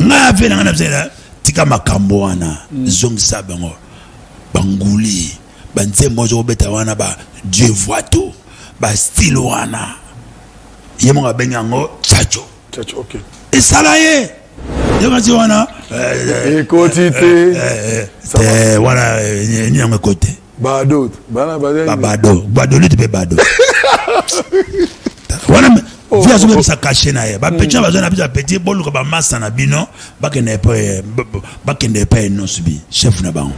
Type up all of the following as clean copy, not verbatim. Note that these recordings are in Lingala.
nga vela nga nabzela tika makambo wana zongisa bango banguli banzembo zo beta wana ba Dieu voit tout ba style wana yemo nga benyango chacho OK et salaye yonga wana quotité voilà ni en côté bado bana bado lui te bado voilà via zo sa cacher na ye ba petit ba zo na petit bolu ko ba massa na bino ba ke ne pas non subi chef na bango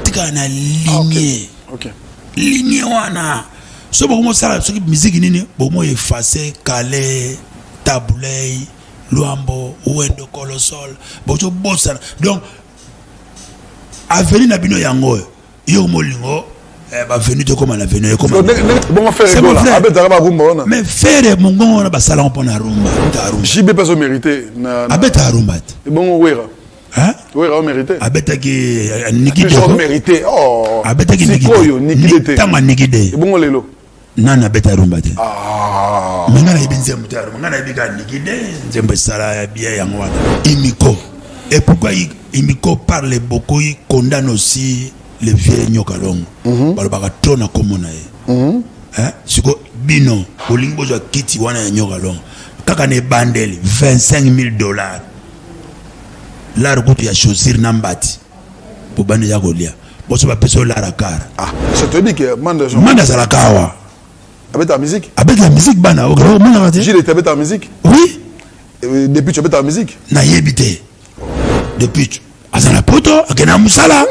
tika na ligne OK ligne wana so bo mo sala so musique nini bo mo effacer caler tabulei luambo uendo kolosol bo so bossa donc avenir na bino yango yo molingo ba venu de comme la venu comme bon faire là abeta ba rumba na mais faire mon gon na ba salon pona rumba JB pas au mérité na abeta rumba bon wera hein wera au mérité abeta ki nikide au mérité oh abeta ki nikide tama nikide bon lelo nana beta rumba te menga na ibinze mutaro menga na ibika nikide nzembe sala ya bien yango wana imiko et pourquoi imiko parle beaucoup il condamne aussi les vieux nyokalong balobaka tona komona ye hein siko bino olingo zo kiti wana ya nyokalong kaka ne bandeli $25,000 la rukutu ya chaussure nambati pour bande ya kolia boso ba peso la rakara ça te dit que manda salakawa avec ta musique bana o gros mona raté Gilles était avec ta musique oui depuis tu avec ta musique na yebité depuis azana poto akena musala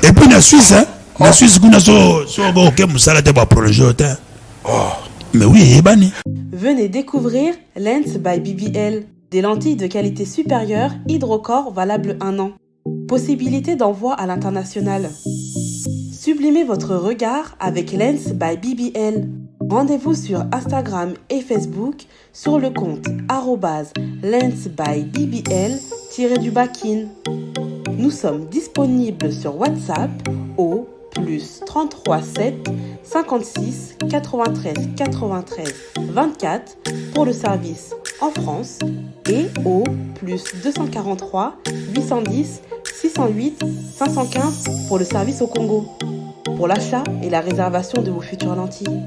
et puis la Suisse hein la Suisse kuna so OK musala te ba prolonger mais oui ebani. Venez découvrir Lens by BBL, des lentilles de qualité supérieure hydrocore valables 1 an. Possibilité d'envoi à l'international. Sublimez votre regard avec Lens by BBL. Rendez-vous sur Instagram et Facebook sur le compte @lensbybbl_in. Nous sommes disponibles sur WhatsApp au +33 7 56 93 93 24 pour le service en France et au +243 810 608 515 pour le service au Congo. Pour l'achat et la réservation de vos futures lentilles.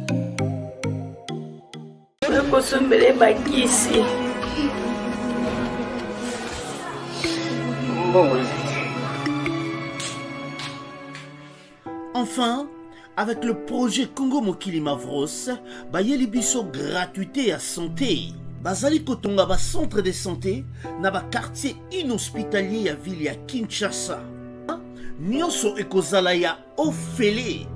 Enfin, avec le projet Congo Mokili Mavros, bayeli biso gratuité à santé. Bazali kotonga ba centre de santé na ba quartier inhospitalier ya ville ya Kinshasa. Nyonso ekozala ya ofele.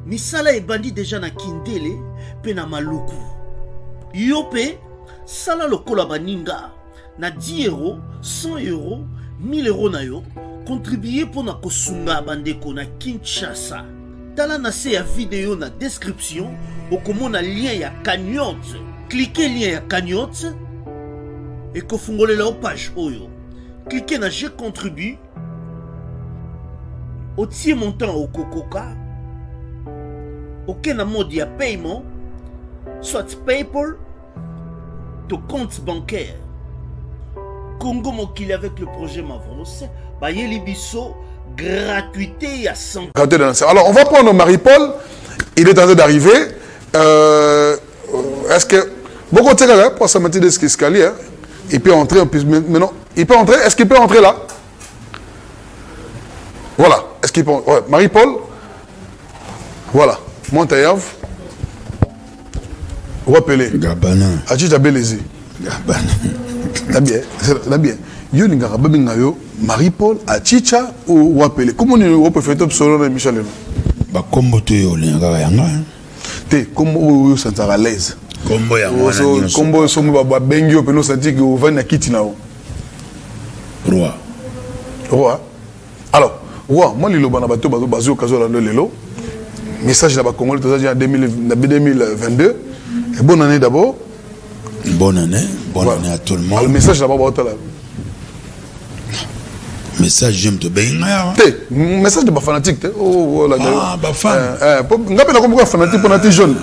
Misala ebandi déjà na Kindele pe na Maluku. Yope sala lokola baninga na 10 €, 100 €, 1000 € na yo. Contribuer pour na kosunga bandeko na Kinshasa. Tala na se ya vidéo na description okomona lien ya cagnotte. Cliquez lien ya cagnotte et kofungolela o page oyo. Cliquez na je contribue. Otie montant au kokoka. Aucun mode ya paiement, soit PayPal, to compte bancaire. Congo Mokili avec le projet Mavros, bayeli biso gratuité à 100. Alors on va prendre Marie-Paul, il est en train d'arriver. Est-ce que beaucoup de gens pour se mettre des escaliers, il peut entrer maintenant, il peut entrer, est-ce qu'il peut entrer là? Voilà, est-ce qu'il peut ouais, Marie-Paul, voilà, Montaïav, Wapele, Gabana, Adjija Belezi, Gabana, la bien, yo n'ingara babingayo, Marie-Paul, Achicha ou Wapele. Comment on peut faire top solo dans Michel? Ba kombo to yo l'ingara yanga. Te kombo yo santara l'aise. Kombo ya mwana nyonso. Kombo somo ba bengi yo peno senti que va na kiti na o. Roi. Roi. Alors, roi, moi lilo bana bato bazo bazo kazo la lelo. Message là-bas Congolais tout ça en 2022. Et bonne année d'abord. Bonne année à tout le monde. Le message là-bas là. Message j'aime te benga. Te, message de ba fanatique te. Oh la ah, ba fan. Ngapela comme fanatique pour naté jeune.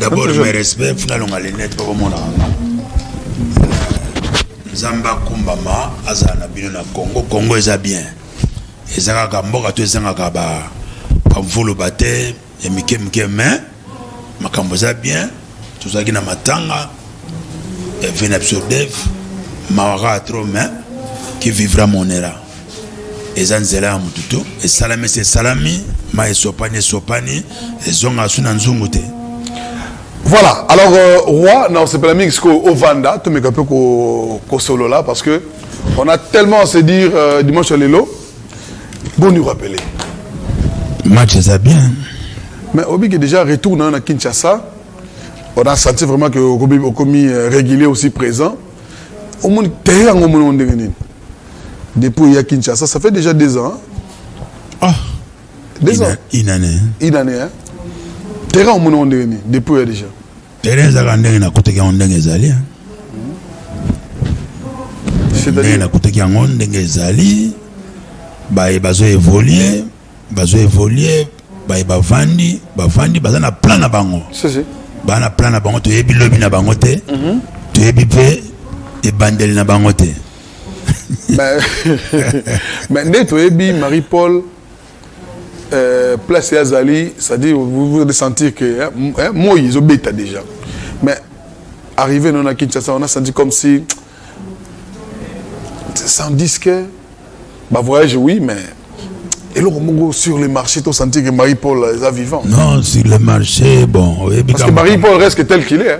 D'abord mes respects, fna longa les net pour mon Zamba kumbama azana bino na Congo. Congo eza bien. Ezaka kamboka to ezanga ba pamvulu bate et mike mais makambo eza bien. Tozaki na matanga et venapsodev mawara trop mais qui vivra mon era. Ezanzela ya mututu et salami c'est salami ma esopani et zonga suna nzungute. Voilà, alors roi, non, c'est pas la mix au Vanda, tout me un peu qu'au solo là, parce que on a tellement à se dire dimanche à l'élo. Bon nous rappeler. Match ça bien. Mais Obi qui est déjà retourné à Kinshasa, on a senti vraiment que Obi commis régulier aussi présent. Au monde terrain au monde depuis à Kinshasa, ça fait déjà 2 ans. Ah, 2 ans. Une année. Hein. Terrain au monde depuis déjà. Terrain ça quand on a côté qui on d'engezali. C'est-à-dire na côté qui on d'engezali. Bazo évoluer, bavandi, bazana plan na bango. C'est bana plan na bango to yebi lobi na bango te. To yebi pe e bandel na bango te. Mais dès to yebi Marie-Paul place Azali, c'est-à-dire vous allez sentir que moi ils ont bêta déjà. Mais arrivé dans la Kinshasa, on a senti comme si sans disque bah voyage oui mais et là sur le marché tu senti que Marie-Paul est vivant. Non, sur le marché bon parce que Marie-Paul reste tel qu'il est hein.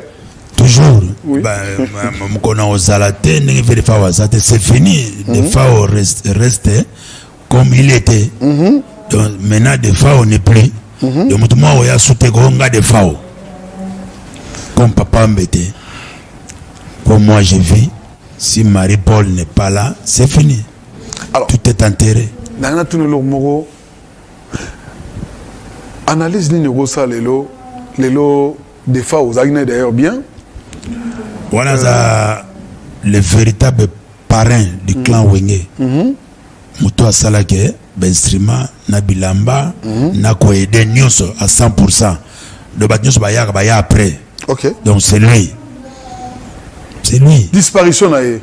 Toujours oui. Mon connaît aux alatés c'est fini des fois reste comme il était. Donc maintenant des fois on n'est plus donc moi on a sauté gonga des fois comme papa embêté comme moi je vis si Marie-Paul n'est pas là c'est fini. Alors, tout est enterré. Dans tout le moro analyse ni ça lelo des fois aux agnes d'ailleurs bien. Voilà ça le véritable parrain du clan Wenge. Muto asalake instrument na bilamba na ko aider nyonso à 100%. De batnyonso ba ya après. OK. Donc c'est lui. C'est lui. Disparition na ye.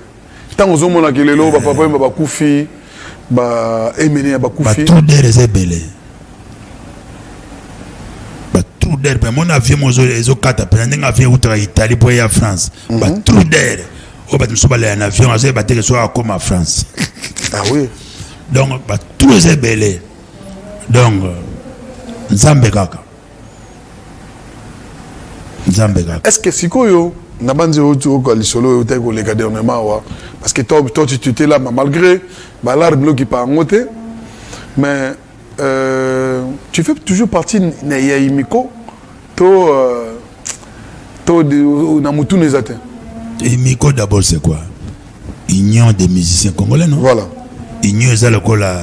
Tant aux hommes na kelelo ba papa ba kufi ba emene ba kufi. Ba tout der ezebele. Ba tout der pe mon avion mozo ezo kata pe ndenge avion utra Italie pour ya France. Ba tout der. O ba tso ba le en avion azo ba te so comme en France. Ah oui. Donc ba tout ezebele. Donc Nzambe kaka. Est-ce que sikoyo na banze otu ko lisolo ote ko le dernièrement wa parce que toi tu étais là malgré l'arbre qui pas ngoté mais tu fais toujours partie na Imiko to na mutu nezate. Imiko d'abord c'est quoi? Union des musiciens congolais non? Voilà. Union ça le kola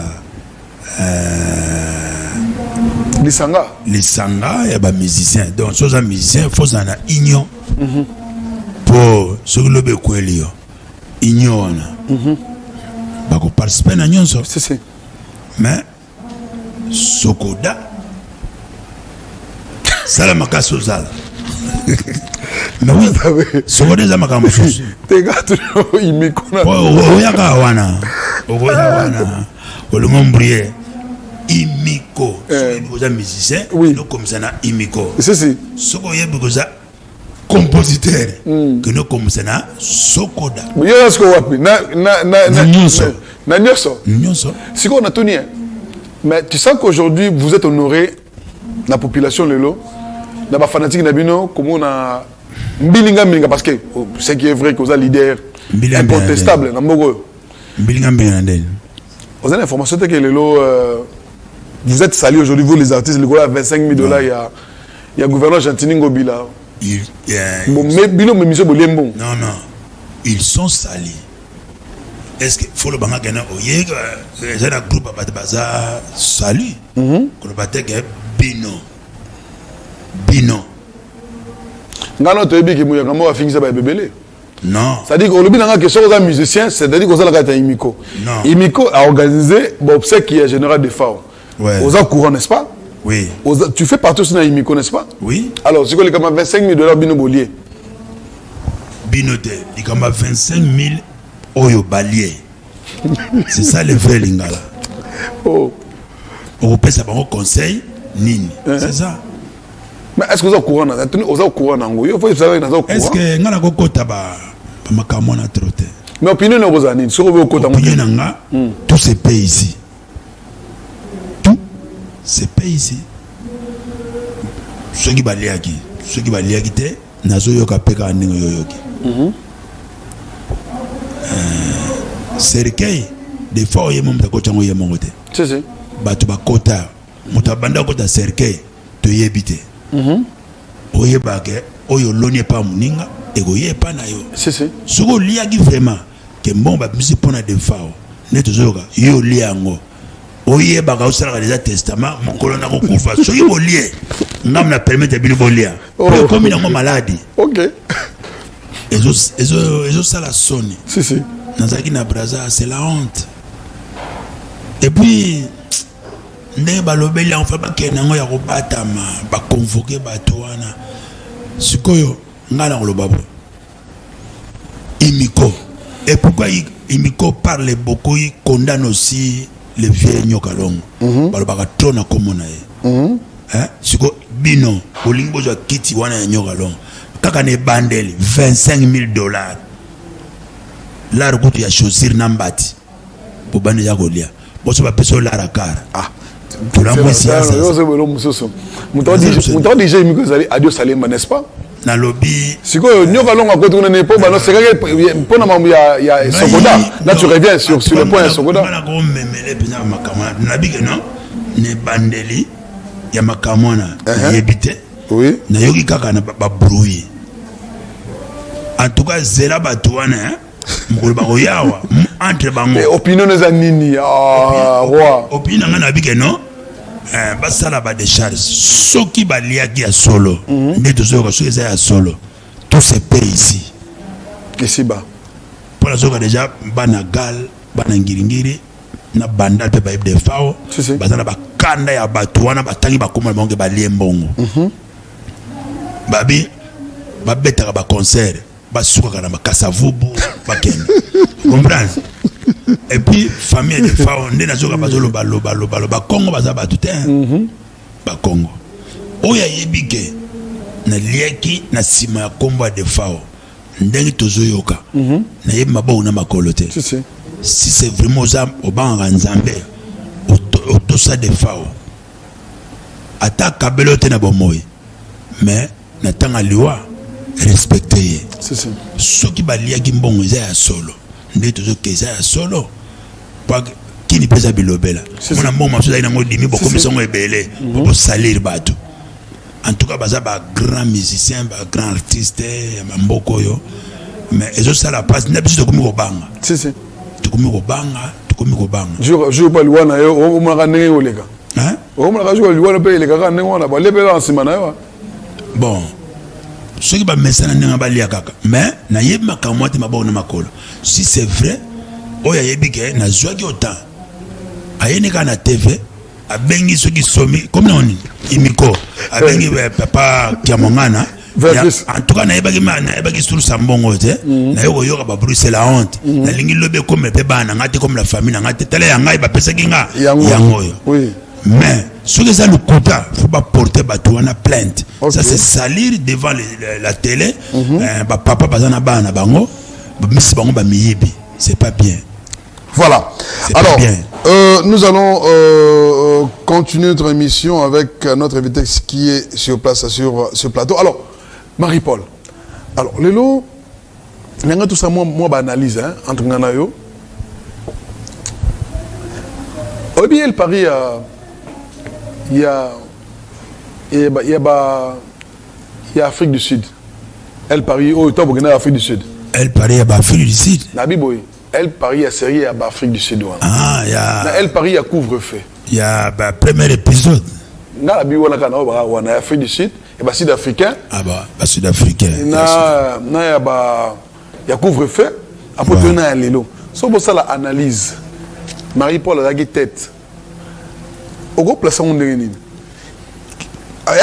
les sanga et ba musiciens donc ceux à musiciens faut en a union pour ce que le bekwelio union ba ko participer na nyonso c'est mais sokoda sala makaso zala mais oui sokoda za makambo susu te gato Imiko na oyaka wana le membrier Imiko, vous êtes musicien, oui. Nous comme ça na Imiko. C'est si. Soko yé because compositeur, que nous comme ça na Sokoda. Mais est-ce que wapi na nyonso. Si on a tenu. Mais tu sens qu'aujourd'hui vous êtes honoré la population lelo, na ba fanatique na bino comme on a mbilinga parce que c'est qui est vrai que vous êtes leader incontestable na mbogo. Mbilinga ndel. Vous avez l'information que lelo vous êtes salués aujourd'hui, vous les artistes, le gars à $25 000, il y a gouverneur Gentini Ngobila. Non, ils sont salis. Est-ce qu'il faut le banc gagner au Yéga? C'est un groupe à Baza salut. Que le batek est Bino. Ngano Toyebi qui mouille, comment on va finir ça par bébé? Non. C'est-à-dire que le question aux musiciens, c'est-à-dire qu'on a la Imiko. Imiko a organisé l'obsèque qui est général de FAO. Ouais. Aux courants, n'est-ce pas? Oui. Tu fais partie aussi de Imiko, n'est-ce pas? Oui. Alors, c'est quoi les $25 000 Bino Bolier? Binote, il y a $25 000 oyo balier. C'est ça le vrai lingala. Oh. On peut ça un conseil nini. C'est ça. Mais est-ce que vous êtes au courant? Vous êtes au courant? Est-ce que ngala kokota ba makamona trotte? Mais opinion est rosane. Sur vous côté opinion nanga tout se paye ici. Tout se paye ici. Ceux qui baliaki te nazo yoka peka ndingo yoyoki. Cercueil des fois oye mo mutako chango ye mongote. Si. Batu bakota mutabanda kota cercueil to yebite. Oye bake oyo loni pa muninga ego ye pa na yo. Si. Soko liaki vraiment que bon ba misi pona de fao neto zoka yo liango oye baka osala déjà testament mokolo na kokufa soki bolie ngam na permettre bino bolia comme il est malade. OK. Ezo sala soni. Si. Nazaki na Brazza, c'est la honte. Et puis ndenge balobeli en fait bakena ngo ya kobatama ba convoquer bato wana sikoyo ngala ngolobabo Imiko. Et pourquoi Imiko parle beaucoup, il condamne aussi les vieux Nyokalong. Balobaka trona komona ye. Siko bino olingo za kiti wana Nyokalong. Kaka ne bandeli $25,000. La route ya chaussure nambati. Pour bande ya golia. Boso ba peso la rakara. Ah. Pour la moi si ça. Mouton déjà Imiko zali adieu salemba, n'est-ce pas? Na lobby siko Nyokalong akoto kuna ne po bano c'est que pona mamu ya Sokoda. Là tu reviens sur le point de Sokoda. Na ko memele pena makamana. Na bige non ne bandeli ya makamana yebite. Oui. Na yoki kaka na ba brouiller. En tout cas zera batouana mukolo ba yawa entre bango. Mais opinion za nini roi. Opinion na bige non basala ba décharge soki baliaki ya solo ndeto soka soki za ya solo tout se paye ici bas pour la soka déjà bana gal bana ngiringiri na banda pe ba ibde fao bazana ba kanda ya batu wana batangi bakoma bango balie mbongo babi babetaka ba concert basuka kana bakasa vubu bakenda comprendre. Et puis famille de fao ndena zoka bazolo ba Congo bazaba tout ba Congo oya yebike na lieki na sima ya komba de fao ndenge tozoyoka na yeb mabo na makolote si c'est vraiment ça au banga nzambe auto ça de fao ata kabelote na bomoy mais na tanga liwa respecter ceux qui baliaki mbongo za ya solo ndete zo keza ya solo pa kini pesa bilobela mona mbongo maso ina ngodi mi boko songo ebele bo salir bato en tout cas baza ba grand musicien ba grand artiste ya mboko yo mais ezo sala passe na biso komi ko banga komi ko banga je pas luana yo o mona ndenge oleka o mona ka luana pe eleka ka ndenge wana ba lebela nsima na yo bon ceux qui va mesana ndenge balia kaka mais na yebi makamwa te mabona makolo si c'est vrai oya yebi ke na zwaki autant ayene kana TV abengi ceux qui somi comme on Imiko abengi papa Kiamongana en tout cas na yebaki sur sambongo te na yoko yoka ba Bruxelles la honte na lingi lobe comme pe bana ngate comme la famille ngate tele ya ngai ba pesa kinga yangoyo oui. Mais ce que ça nous coûte, il faut pas porter une plainte. Okay. Ça c'est salir devant la télé. Papa bazana bana bango, misi bango ba miyibi. C'est pas bien. Voilà. Alors, bien. Nous allons continuer notre émission avec notre invité qui est sur place sur ce plateau. Alors, Marie-Paul. Alors, Lelo, il y a tout ça moi analyse entre Nganayo. Au bien, le Paris il y a Afrique du Sud. Elle Paris au top Burkina Afrique du Sud. Elle Paris à Afrique du Sud. Nabi boy. Elle Paris à série à Afrique du Sud. Ah, il y a Elle Paris à couvre-feu. Il y a premier épisode. Na bi wana kana wana Afrique du Sud et ba sud-africain. Ah bah sud-africain. Na ya ba ya couvre-feu après tu na lelo. So bo ça la analyse. Marie-Paul a la tête. Au gros place on est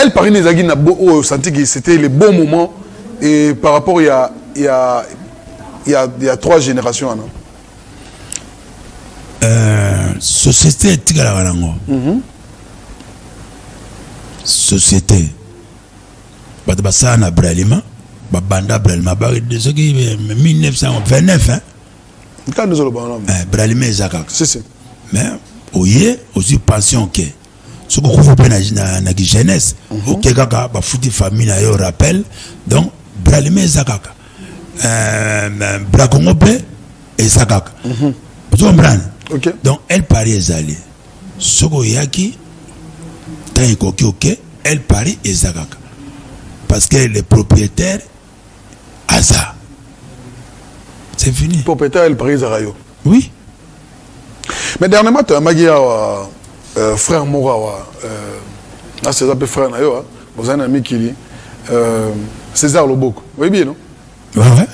elle Paris les agis n'a beau senti que c'était les bons moments et par rapport il y a 3 générations société tika la nango société bato basala na bralima babanda bralima ba soki 1929 hein quand nous allons bralima ezaka si mais oye aussi pension ke soko kufa pe na jeunesse ok kaka ba futi famille na yo rappel donc bralima ezaka brakongo pe ezaka tu comprends ok donc elle parie ezali soko yaki tant ekoki ok elle parie ezaka parce que le propriétaire Asa. C'est fini. Propriétaire elle parie Zarayo. Oui. Mais dernièrement tu as magi frère Morawa c'est un peu frère nayo vous avez un ami qui dit César Loboko. Oui bien non? Ouais.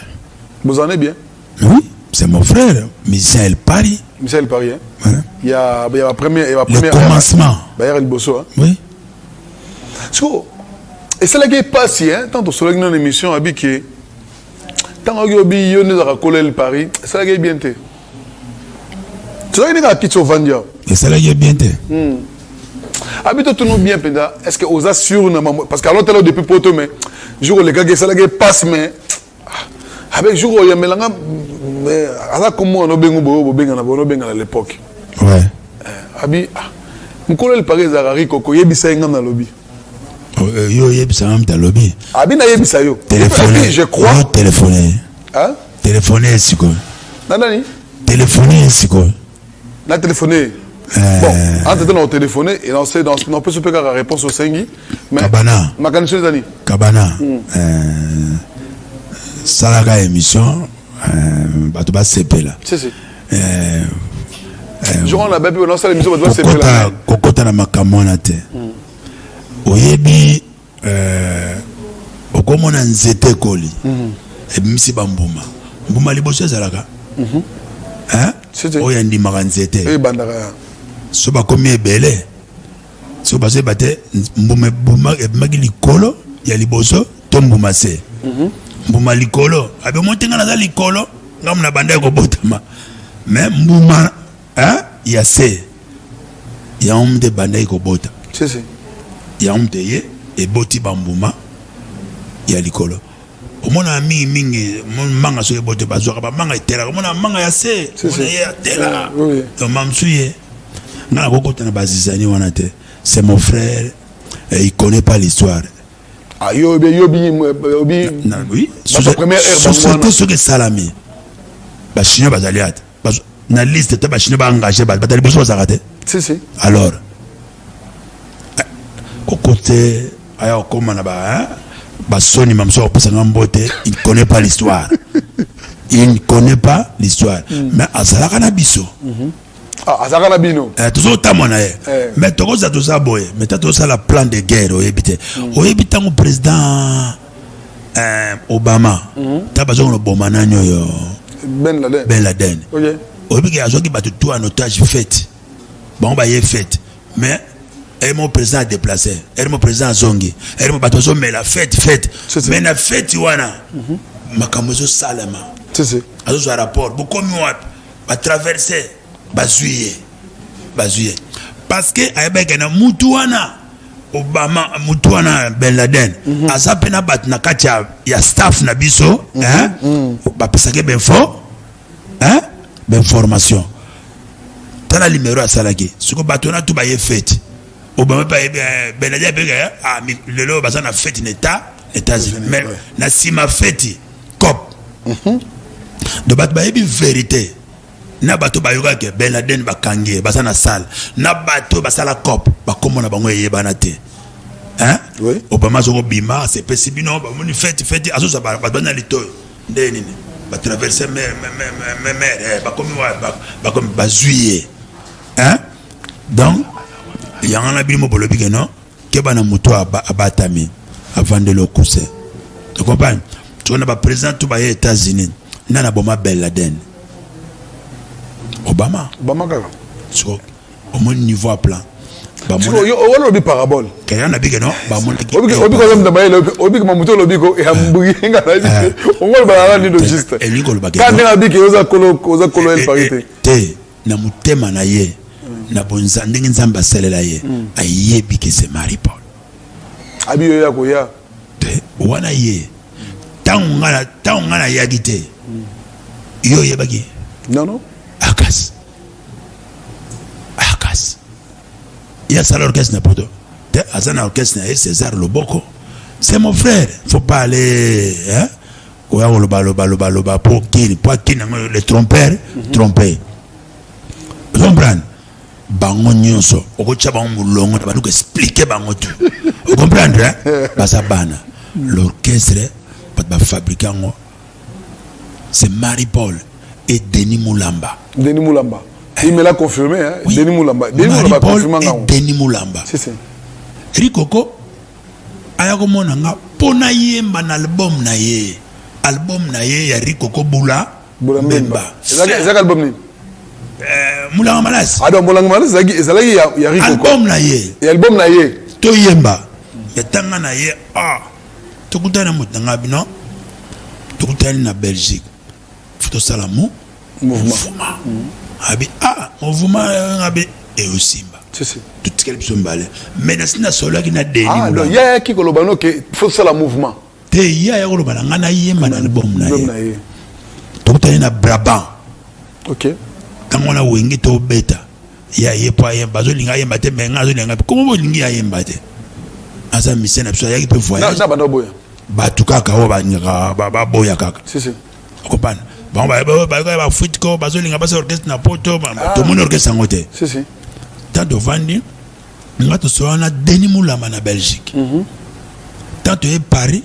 Vous en êtes bien? Oui, c'est mon frère. Michel Paris. Michel Paris hein. Ouais. Il y a la première le commencement. Bayer Bosso hein. Oui. So, et c'est là qui est passé hein tant sur une émission habituée. Tant que obi yo nous a collé le Paris, c'est là qui est bien té. Tu vois il y a petit au Vandia. Et c'est là qui est bien té. Habite tout nous bien penda. Est-ce que aux assure parce qu'alors tu là depuis poto mais jour les gars c'est là qui passe mais avec jour il y a melanga mais ala comme on obengo bo benga à l'époque. Ouais. Abi mon collé le Paris Zarari koko yebisa nga na lobby. Yo yebisa nga na lobby. Abi na yebisa yo. Téléphoner. Je crois. Yo téléphoner. Hein? Téléphoner siko. Nani? Téléphoner siko. La téléphoner. Bon, entre temps on téléphoner et on sait on peut se faire la réponse au Sengi. Mais Kabana. Ma connexion Dani. Kabana. Salaka émission bato ba sepe là. Si. Jour on a bébé on a l'émission bato ba sepe là. Kokota na makamona te. Oyebi okomona nzete koli. Ebimisi bambuma. Mbuma liboso ezalaka. Hein? Oya ndimaka nzete. Eh bandaka. So bakomi ebele. So bazo bate mbuma ebimaki likolo ya liboso to mbuma se. Mbuma likolo abe montenga na likolo ngam na banda ko botama mais mbuma hein ya se ya omde banda ko bota si ya omde ye e boti bambuma ya likolo omona mingi manga so e bote bazwa ba manga etela omona manga ya se omona ya tela o mamsuye na kokota na bazizani wana te c'est mon frère et il connaît pas l'histoire. Ah, oui. Société ce que salami. Ba chinois bazaliat. Na liste te ba chinois ba engagé ba tali boso zakate. Si. Alors au côté aya koma na ba ba soni mamso opesa ngambote, il connaît pas l'histoire. Il ne connaît pas l'histoire. Mais azalaka na biso. Ah, azalaka na bino. Toujours tamona mais toko za to saboye, mais to ça la plan de guerre o ebité. O ebita mon président Obama. Ta bazo no bomana nyoyo. Ben Laden. OK. O ebiki azoki batu tout en otage fait. Bon ba yé fait. Mais mon président déplacé. Mon président zongi. Mon bato zo mais la fête. Mais la fête wana. Makamozo salama. Si. Azo rapport. Beaucoup mieux va traverser bazuye parce que ayebeka na mutuana Obama mutuana Ben Laden azapena bat na kati ya staff na biso ba pesake ben fort ben formation tala numéro asalaki siko batona tout ba ye fête Obama pa Ben Laden pe lelo basa na fête n'état États-Unis mais na sima fête cop de bat ba yebi vérité na bato bayoka ke Ben Laden bakangie basa na salle na bato basala cop bakomona bango yebana te hein oui Obama zoko bima c'est pesibino ba moni fête azosa ba bana lito ndeni ba traverser mer bakomi bakomi bazuye hein donc yangana bilimo bolobi ke non ke bana moto abatami avant de le coucher tu comprends tu on a ba président tout ba États-Unis nana boma Ben Laden Obama kaka so au moins niveau à plan ba mo yo wala obi parabole kaya na bige no ba mo obi ko zamba baye obi ko mamuto lobi ko e hambugi nga na on ngol ba la ni logiste e ni ko ba ka na bige oza kolo el parité te na mutema na ye na bonza ndenge nzambe asalela ye ayebi ke c'est Marie-Paul abiyo ya koya te wana ye tango ngana yaki te yo yebaki non akas ya sala orchestre na poto te azana orchestre na César Loboko c'est mon frère faut pas aller hein oya loba pour qui le trompeur tromper comprendre bango nyonso okocha bango mulongo na baluka expliquer bango tout comprendre hein basa bana l'orchestre pas fabriquer ngo c'est Marie-Paul et Denis Moulamba il me l'a confirmé hein oui. Denis Moulamba confirmé Denis Moulamba c'est Rikoko aya komona nga pona yemba na album na ye ya Rikoko Bula Mbemba c'est album ni Moulanga Malas donc Moulanga Malas ezalaki ya Rikoko album na ye to yemba ya tanga na ye tokutana mutanga bino tokutani na Belgique photo salamu mouvement abi mouvement abi et aussi c'est tout ce qu'elle sombalé mais na solo qui na Denis donc il y a qui kolobano que faut ça la mouvement te ya kolobana ngana yemba na album na ye tokutani na Brabant OK tango na wengi to beta ya yepa yemba zo linga yemba te menga zo linga comment bo lingi yemba te asa mission na ya ki pe voyage na bana boya batukaka o ba boya kaka c'est comprendre bon ba foot ko bazolinga basa orchestre na poto to mon orchestre ngote c'est tant vandi ngato so na Denis Moulamba na Belgique tant est Paris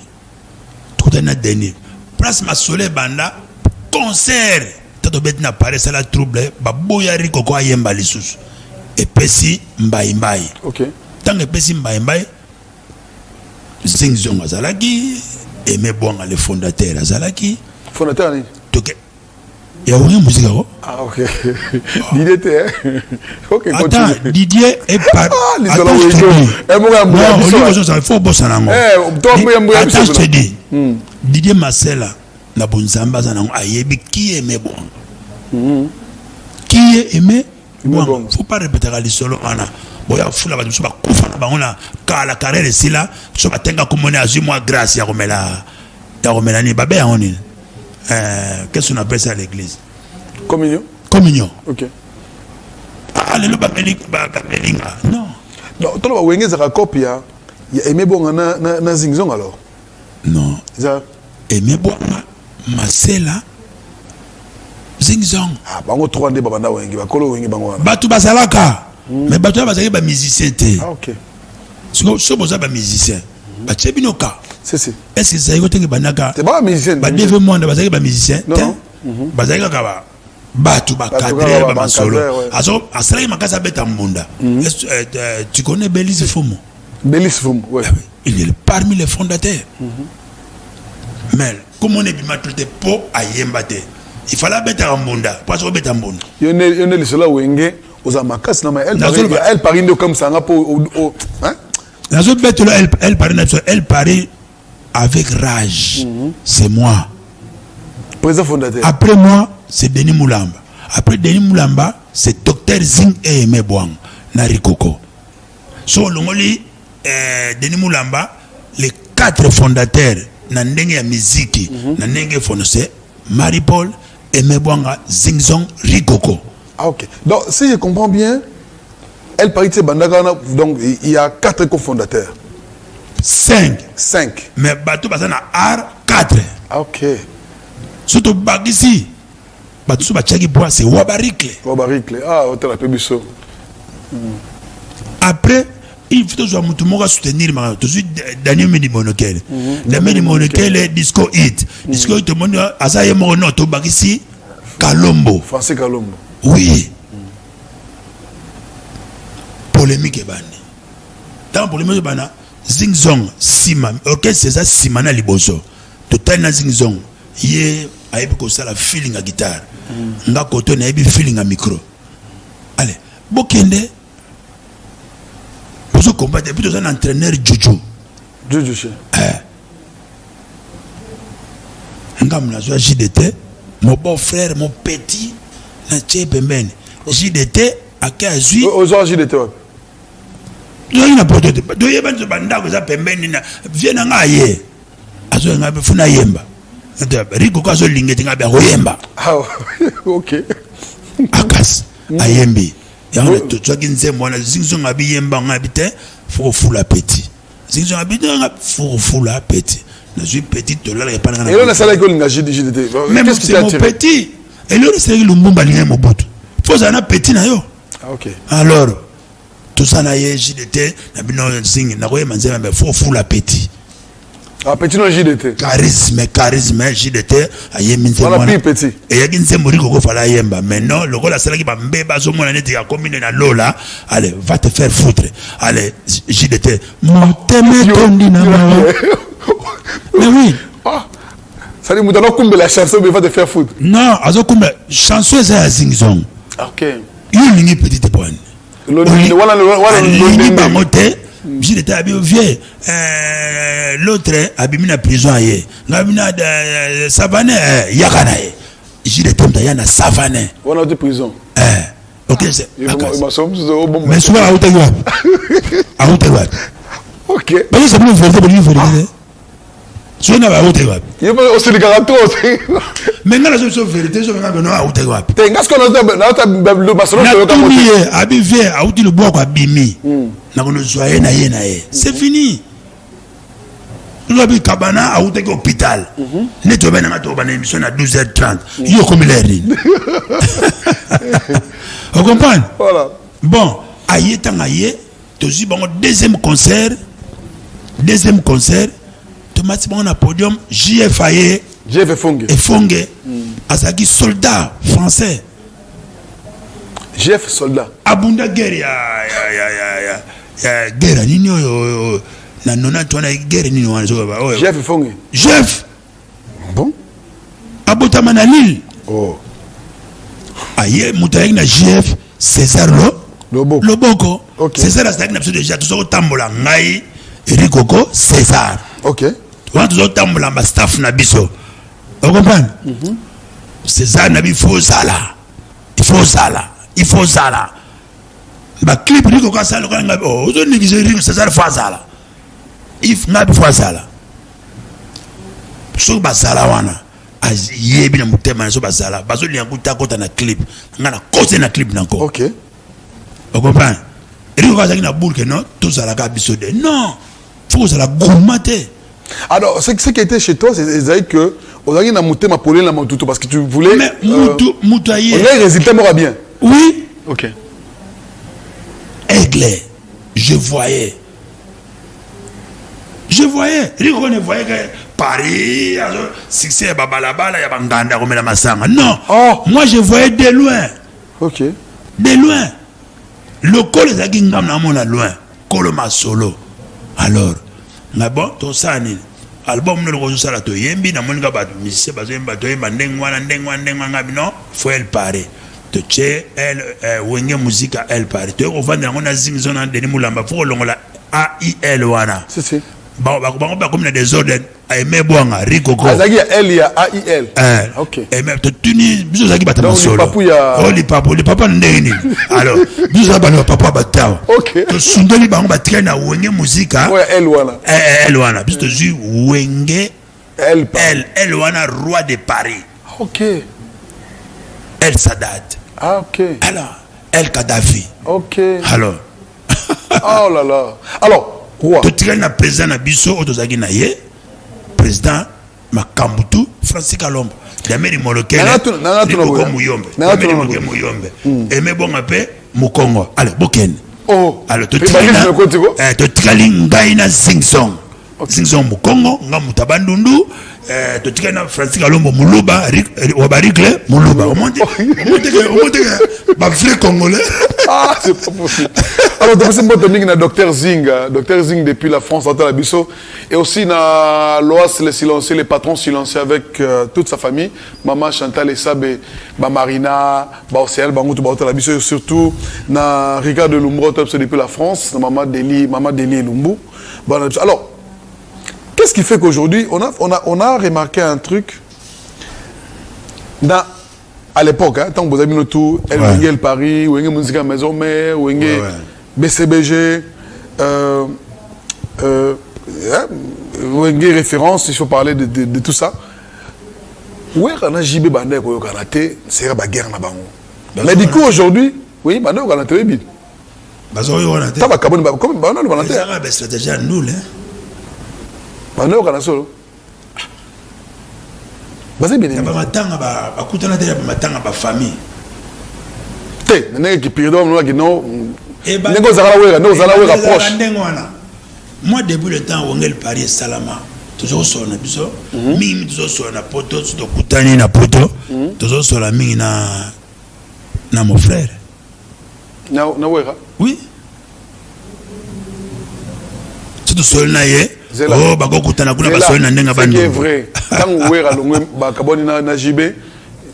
tout na Denis place ma soleil banda concert tant bet na Paris ça la trouble ba boya Rikoko ayemba lisusu et pesi mbai OK tant que pesi mbai Zingzong azalaki Aimé Bwanga le fondateur azalaki ni toke ya une musique OK Didier était OK attends Didier est par il faut bosser nango attends je te dis Didier Marcella na bonzamba zanango ayebi qui Aimé Bwanga qui est Aimé Bwanga faut pas répéter la solo ana boya fula ba so ba kufa ba ona kala carrière sila so ba tenga komona azu moi grâce ya komela ni babe ya oni qu'est-ce qu'on appelle ça à l'église communion OK allez le ba melinga non to ba wengeza ka copia ya Aimé Bwanga na Zingzong alors non ça Aimé Bwanga Marcella Zingzong bango 3 ba banda wengi ba kolo wengi bango batu basalaka mais bato bazali ba musicien te OK so boza ba musicien ba chebinoka c'est est-ce que ça y est que banaka c'est pas musicien ba deve monde bazali ba musicien te bazali ka ba batu ba cadrer ba masolo aso asala makasa beta mbunda tu connais Belize Fumo ouais il est parmi les fondateurs mais comment on est bien traité pour ayemba te il fallait beta mbunda parce que beta mbunda yone le cela wenge aux amakas na elle parie comme ça hein elle parie avec rage c'est moi président fondateur après moi c'est Denis Moulamba après Denis Moulamba c'est docteur Zing et Aimé Bwanga na Rikoko so longoli Denis Moulamba les 4 fondateurs na ndenge ya musique na ndenge fondateur Marie-Paul Aimé Bwanga Zingzong Rikoko. OK. Donc, si je comprends bien, elle parie de Bandagana, donc il y a 4 cofondateurs. 5. Mais Batou Bazana a 4. OK. Surtout Bagisi. Batou Soubachaki Bois, c'est Wabarikle. Hôtel à Pébisso. Après, il faut toujours soutenir Daniel Médimonokel. Daniel Médimonokel, Disco Hit. Disco Hit, Azaye Morono, Bagisi, Kalombo. Français Kalombo. Oui. Polémique bani. Dans polémique bana, Zingzong Sima, OK, c'est ça Simana Liboso. Total na Zingzong, yé aibi ko sala feeling à guitare. Nga koto na aibi feeling à micro. Allez, bokende. Pour combattre plutôt un entraîneur Juju. Nga mna zo JDT, mon beau frère, mon petit na tchepemene. JDT akazui Ozo JDT. Doyi na poto te. Doyi banzo bandako za pembeni na viena ngaye. Azo ngabe funa yemba. Riko kazo lingeti ngabe akoyemba. Ah OK. Akas ayembi. Yango tsoki nzembo wana zinzo ngabi yemba ngabi te faut fula petit. Zinzo ngabi te ngabi faut fula petit. Je suis petit de là et pas Et là ça là que JDT. Qu'est-ce qui t'a attiré? Petit. Et là c'est le Mbumba lingé mobutu. Faut ça na petit na yo. Ah OK. Alors tout ça na yé JDT na bino sing na koyema nzemba mais faut fula petit. Ah petit no JDT. Charisme JDT ayemi nzembo. Voilà plus petit. Et yaki nzembo riko ko fala yemba. Maintenant le gars la sala ki ba mbeba zo mona neti ya commune na lola. Allez, va te faire foutre. Allez, JDT. Moteme tondi na mawa. Mais oui. Ah. Ça dit mutano kumbe la chanson mais va te faire foutre. Non, azo kumbe chanson za ya zingzong. OK. Yo lingi petite pointe. Lingi bangote. JDT a bien vieux. L'autre abimi na prison aye. Ngabina de savane yakana ye. JDT mta yana savane. On a de prison. OK, c'est. Mais souvent à hauteur à hauteur. OK. Mais c'est pas une vérité. So na ba hauteur. Il va aussi le garanto. Mais ngala so vérité so ngaba no à hauteur. Te ngas ko na le Barcelone le Cameroun. Abi vie a outi le bois kwa bimi. Na kono soye na ye. C'est fini. Nous avons Kabana à outé hôpital. Ne to bena to bana émission à 12h30. Yo comme l'air. Vous comprenez? Voilà. Bon, aïe tangaye, tu dis bon deuxième concert. Tomati bon na podium JFAye. JF Fongue. Et Fongue. Azaki soldat français. JF soldat. Abunda guerre ya guerre nini yo na nona tona guerre nini wana so ba. JF Fongue. Jeff. Bon. Abotama na Lille. Oh. Aye mutaye na JF César Loboko. Okay. César azaki na biso déjà tout tambola ngai Rikoko César. OK. On a toujours tambola ma staff na biso. Vous comprenez? César na bi faut sala. Il faut sala. Ba clip Rikoko sala ko ngabi oh zo négliger Rikoko César faut sala. If ngabi faut sala. So ba sala wana. Yebi na mutema so ba sala. Bazo lianguta kota na clip. Ngana kose na clip nanko. OK. Vous comprenez? Rikoko azaki na bourke non tout ça la ka biso de. Non. Faut sala gourmater. Alors, ce qui était chez toi, c'est que on a une montée ma pollen la montouto parce que tu voulais. Mais moutaillé. On a un résultat m'aura bien. Oui. OK. Aigle. Je voyais. Rico ne voyait que Paris, succès, babalabala, ya banganda comme la masanga. Non. Oh. Moi je voyais de loin. OK. De loin. Le col est à Gingam na mona loin. Koloma solo. Alors. Na bon to sani album no ko sala to yembi na monika ba musicien ba yemba to yemba ndengwana ngabi no faut elle parler to che elle wenge musique elle parler to ko vanda ngona zingzona ndeni mulamba faut longola AIL wana Si ba comme na désordre aimé boanga Rikoko azaki elle ya AIL. OK. Et même to tuni biso zaki batama solo le papa ndeni alors biso ba no papa batao OK. to sundeli bango batika na wenge musique ouais elle wana biso to zu wenge elle wana roi de Paris. OK. El Sadat. Ah OK. Alors El Kadhafi. OK. Alors oh là là. Alors quoi? to tika na président na biso otozaki na ye président Makambutu Francis Kalombo Dameri Molokele Rikoko Muyombe Aimé Bonga pe Mukongo allez boken oh alors to tikali ngai na Zingzong Mukongo nga mutabandundu to tikali na Francis Kalombo Muluba Wabarikle Muluba omonte ba vrai congolais. Ah, c'est pas possible. Alors, dans ce moment, on a Dr Zing depuis la France, la Bisso, et aussi na Loas le silencieux, les patrons silencieux avec toute sa famille, maman Chantal et Sabé, Marina, Océal, Bangoutou, la Bisso, et surtout na Ricardo Lumbo depuis la France, na maman Deli et Lumbu. Alors, qu'est-ce qui fait qu'aujourd'hui, on a remarqué un truc à l'époque, tant que vous avez mis tout, El Paris, ou Musique Maison Mère, ou BCBG, ou référence, il faut parler de tout ça. Oui, on a JB Bandé, on a été, c'est la guerre là-bas. Mais du coup, aujourd'hui, oui, Bandé, on a été bien. Ça va, comme on a été. C'est stratégie à nous, hein. Bandé, on a solo. Basé bien. Il y a pas matanga, bakutana tele matanga ba famille. Té, n'est qui pire d'homme, non. Et bah, proche. Moi, depuis le temps où on est le Paris Salama, toujours sur le biseau, mimi toujours sur la poto, sur le koutani na poto, toujours sur la mine na mon frère. Na wera. Oui. C'est sur le naïe. Oh, bako koutana kuna baso na ndenga bando. C'est vrai. Quand wera longwe bakaboni na JB,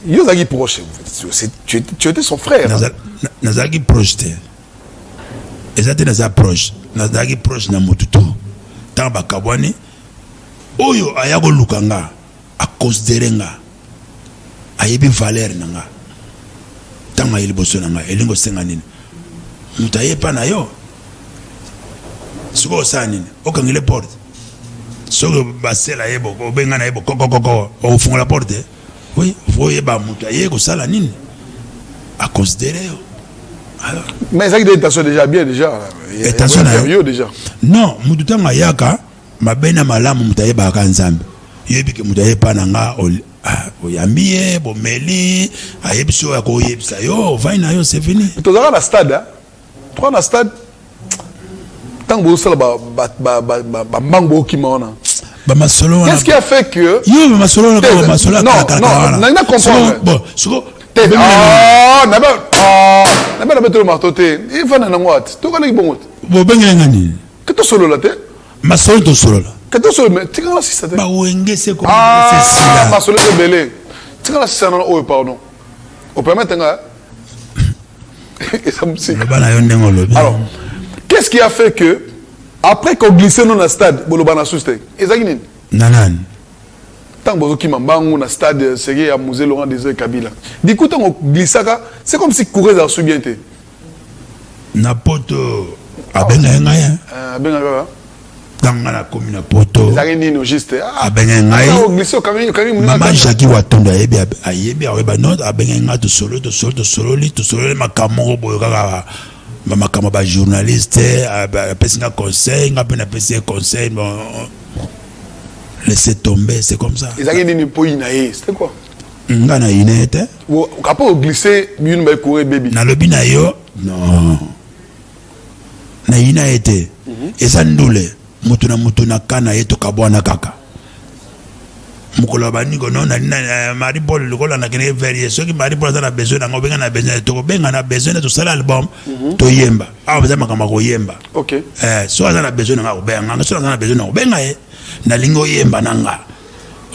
yozaki proche. Tu étais son frère. Nazaki proche. Exactement naza proche. Nazaki proche na mututo. Tant bakaboni oyo ayako lukanga a considérer nga ayebi valeur nanga tanga ili boso nanga elingo senga nini mutaye pa na yo siko sa nini okangile porte soko basela yebo obenga na yebo kokokoko ofunga la porte oui voyez ba mutaye ko sala nini a considérer yo alors mais ça qui des intentions déjà bien déjà intention déjà non mututanga yaka mabena malamu mutaye ba kanzambe yebike mutaye pa nanga oyambiye bomeli ayebisi oyo akoyebisa yo vai na yo c'est fini tozaka na stade trois na stade tant que bosala ba mbango okima wana ba masolo wana qu'est-ce qui a fait que yo ba masolo wana ba masolo non na comprendre bon siko na ba mettre le marteau te il faut na ngwat to kana ibongot bo benga ngani que to solo la te masolo to solo la que to solo mais tika la sisa te ba wenge se ko c'est ça masolo te belé tika la sisa na o pardon au permettre nga et ça me dit ba na yo ndengo lobi alors qu'est-ce qui a fait que après qu'on glissait dans le stade bolobana souste ezaki nanan tant que qui mambangu na stade c'est à musée Laurent Désiré Kabila du coup tant qu'on glissaka c'est comme si courait dans subienté na poto abenga ngaya abenga tanga na komi na poto ezaki nino juste abenga ngai on glissé quand mama Jackie Watondo ayebi aweba not abenga nga to solo li makamo boyo kaka makambo ba journaliste apesinga conseil nga pe na pesi conseil bon laissez tomber c'est comme ça ezaki nini po inaye c'était quoi nga na inete ou kapo glisser une ba courir baby na lobi na yo non na inaete eza ndule mutu na kana yeto kabwana kaka mukolo baniko non na Marie Paul lokola na kene verie soki Marie Paul na besoin na ngobenga na besoin to benga na besoin to sala album to yemba abaza makama ko yemba OK so aza na besoin na ngobenga so aza na besoin na ngobenga na lingo yemba nanga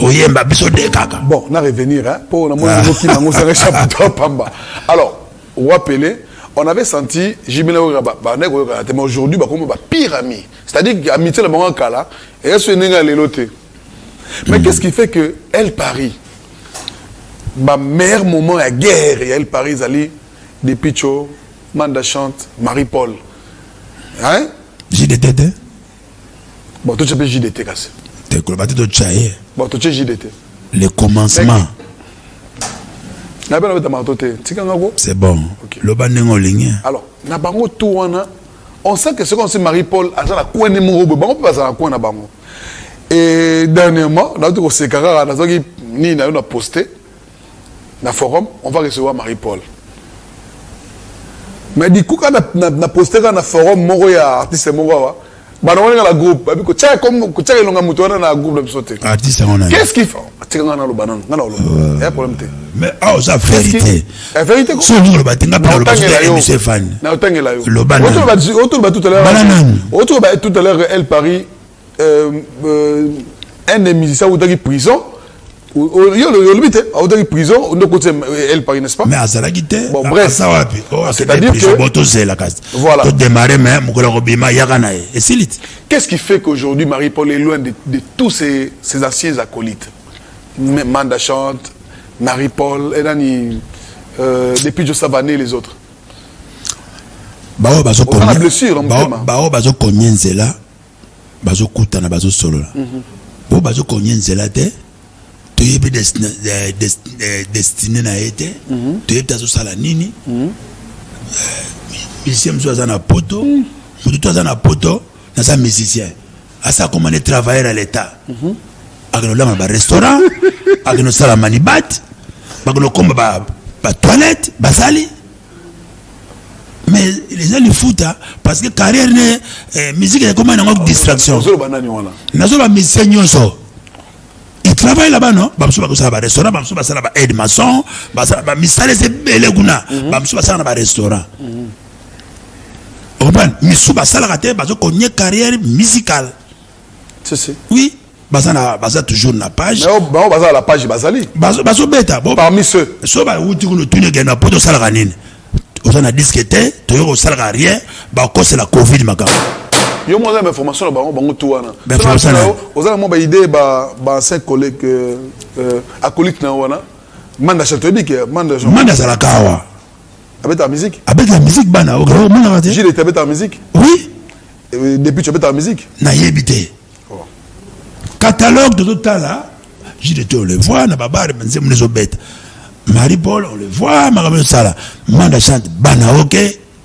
oyemba biso de kaka bon na revenir pour na mo qui nango ça chapitre pamba alors on rappelait on avait senti Jimena Oraba mais aujourd'hui bah comme pire ami c'est-à-dire qu'amitié la banque kala et ce nenga leloté. Mais qu'est-ce qui fait que El Paris, ma meilleur moment à guerre, et El Paris, Ali, des Picho, Manda Chante, Marie-Paul. Hein? JDT. Bon, tout ça JDT cassé. T'es colbaté de Tchaye. Bon, tout ça JDT. Le commencement. C'est bon. Le banding en ligne. Alors, na bango tout on sent que c'est comme si Marie-Paul a la coin de mon bango peut pas à la coin na bango. Et dernièrement, on a dit que c'est carré, on a dit que on a posté dans le forum, on va recevoir Marie-Paul. Mais du coup, quand on a posté dans le forum, mon artiste, mon gars, on a la groupe, qu'est-ce qu'il fait? Il y a un problème. Mais oh, ça vérité. La vérité, c'est le bâtiment pour le tout à l'heure, El Paris. Un des musiciens qui prison prison elle Paris n'est-ce pas mais à Salagité bon bref c'est-à-dire que voilà qu'est-ce qui fait qu'aujourd'hui Marie-Paul est loin de tous ses anciens acolytes Manda Chante Marie-Paul depuis Joe Savané et les autres. Bao bazo On a la blessure, bao bazo konyenze bazo kutana bazo solo la. Bo bazo konyenze la te. Tu yebi destiné na été. Tu yebi tazo sala nini. Musicien mzo azana poto. Mutu azana poto. Nasa musicien. Asa commandé travailler à l'état. Agno lama ba restaurant. Agno sala manibat. Bagno komba ba toilette. Basali. Mais les gens le foutent parce que carrière musique est comme une distraction. Nazo ba musicien nyonso. Ils travaillent là-bas non? Bamso ba kusala ba restaurant, bamso ba sala ba aide maçon, ba sala ba misale c'est belé guna. Bamso ba sala ba restaurant. Oban, misu ba sala kate bazo konye carrière musicale. C'est. Oui, baza toujours na page. Mais baza la page bazali. Bazo beta. Parmi ceux. So ba wuti kuno tune gena poto sala kanine. On a discuté, tu as aussi rien, c'est la Covid. Il y a une information là-bas, tout wana. Vous avez une idée, cinq collègues acolytes na wana. Manda chatobi que manda salakawa. Avec ta musique. Avec la musique bana, au gros monde raté. J'ai été avec ta musique. Oui. Depuis tu as ta musique. Na yebité. Catalogue de tout là, j'ai été on le voit na babare menze les obètes. Marie-Paul, on le voit, Marie-Paul Sala, Manda chante, Bana ok,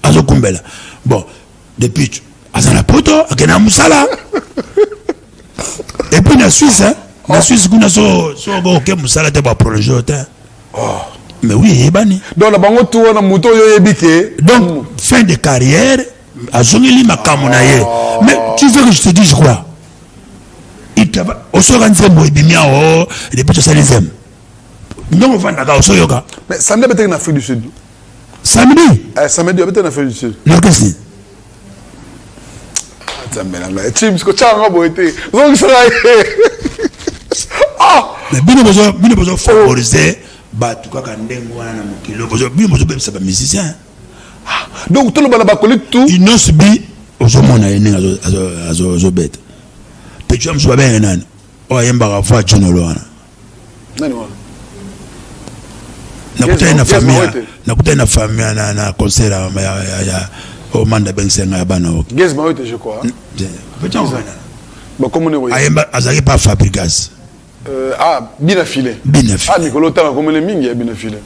Azo Kumbela. Bon, depuis, Azana Poto, Akena Moussala. Et puis la Suisse, hein, la Suisse, qu'on a ok, Moussala, t'es pas pour le jeu, mais oui, Ebani. Donc, la bango tout, on a mouton, yébité. Donc, fin de carrière, Azongeli Makamonaye. Mais tu veux que je te dise quoi? Il travaille, au Soranzem, Bimia, et depuis, ça les aime. Non, on va dans Soyoka. Mais samedi, peut-être en Afrique du Sud. Samedi? Samedi, peut-être en Afrique du Sud. Non, qu'est-ce que c'est? Tim, ce que tu as envoyé. Mais bien besoin favoriser, tout cas quand on a mon kilo, bien besoin c'est pas musicien. Donc tout le monde a collé tout. Il n'a subi au moment où il a bête. Petit homme soit bien nan. Oh il y a un fois John Loana. Non. Nakuta na famille na concert ya au manda bensenga ya bana ok. Gaz maote je crois. Petit homme. Bah comme on est voyé. Ayemba azaki pas fabrigas. Bien filé. Bien filé. Nicolas Tala comme les mingi ya bien filé.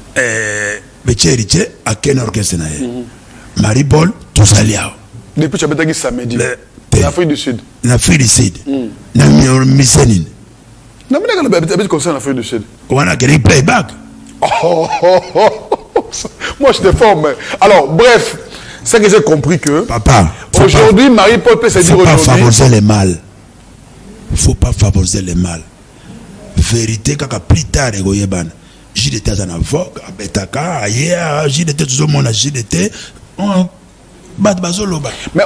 Becheriche à quel orchestre na Marie-Paul tout ça liao. Depuis tu as peut-être samedi. En Afrique du Sud. En Afrique du Sud. Na misenine. Na mina kana peut-être concert en Afrique du Sud. On a gagné playback. Moi je te forme. Alors bref, c'est que j'ai compris que papa aujourd'hui Marie-Paul peut se dire aujourd'hui. Faut pas favoriser les mal. Faut pas favoriser les mal. Vérité kaka plus tard egoyebana. JDT azana vogue abetaka ayer JDT tout le monde JDT on bat bazoloba. Mais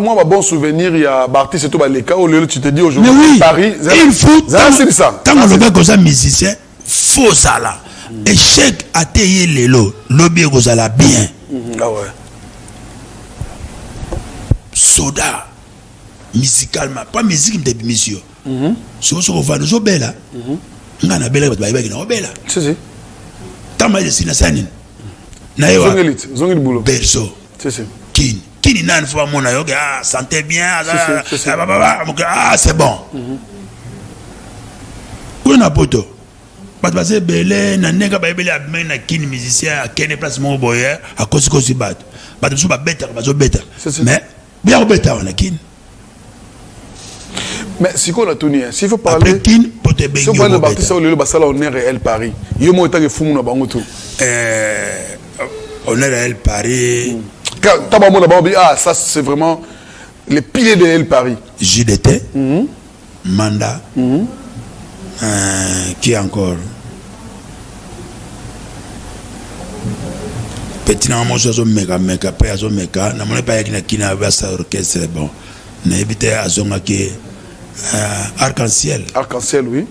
moi bon souvenir il y a Bartis et tout les cas où tu te dis aujourd'hui oui, Paris il faut c'est ça. Tant que le gars comme musicien faut ça là. Échec à tailler les lots, lobby gozala bien. Ah ouais. Soda, musicalement, pas musique de monsieur. Si on va nous obéir, on a belle belle. C'est tant mal de sinasanin. Naïwa. Zongil boulot. Berso. C'est Kini nan fois mon ayoga santé bien. C'est bon. Où est poto? Parce que belé na nega ba belé na kini musicien à quelle place mon boyer à cause que bat. Ba de ba beta ba zo beta. Mais bien beta on a kini. Mais si on a tout nié, s'il faut parler après kini pote bengi. Si on parle de Bartis au lieu de basala on est réel Paris. Yo mo eta que fou na bango tout. On est réel Paris. Quand on a dit ça c'est vraiment les piliers de réel Paris. JDT. Manda. Qui encore petit na mo zo meka pe azo meka na mo pa yakina kina basa orchestre bon na ebité azonga ke arc-en-ciel oui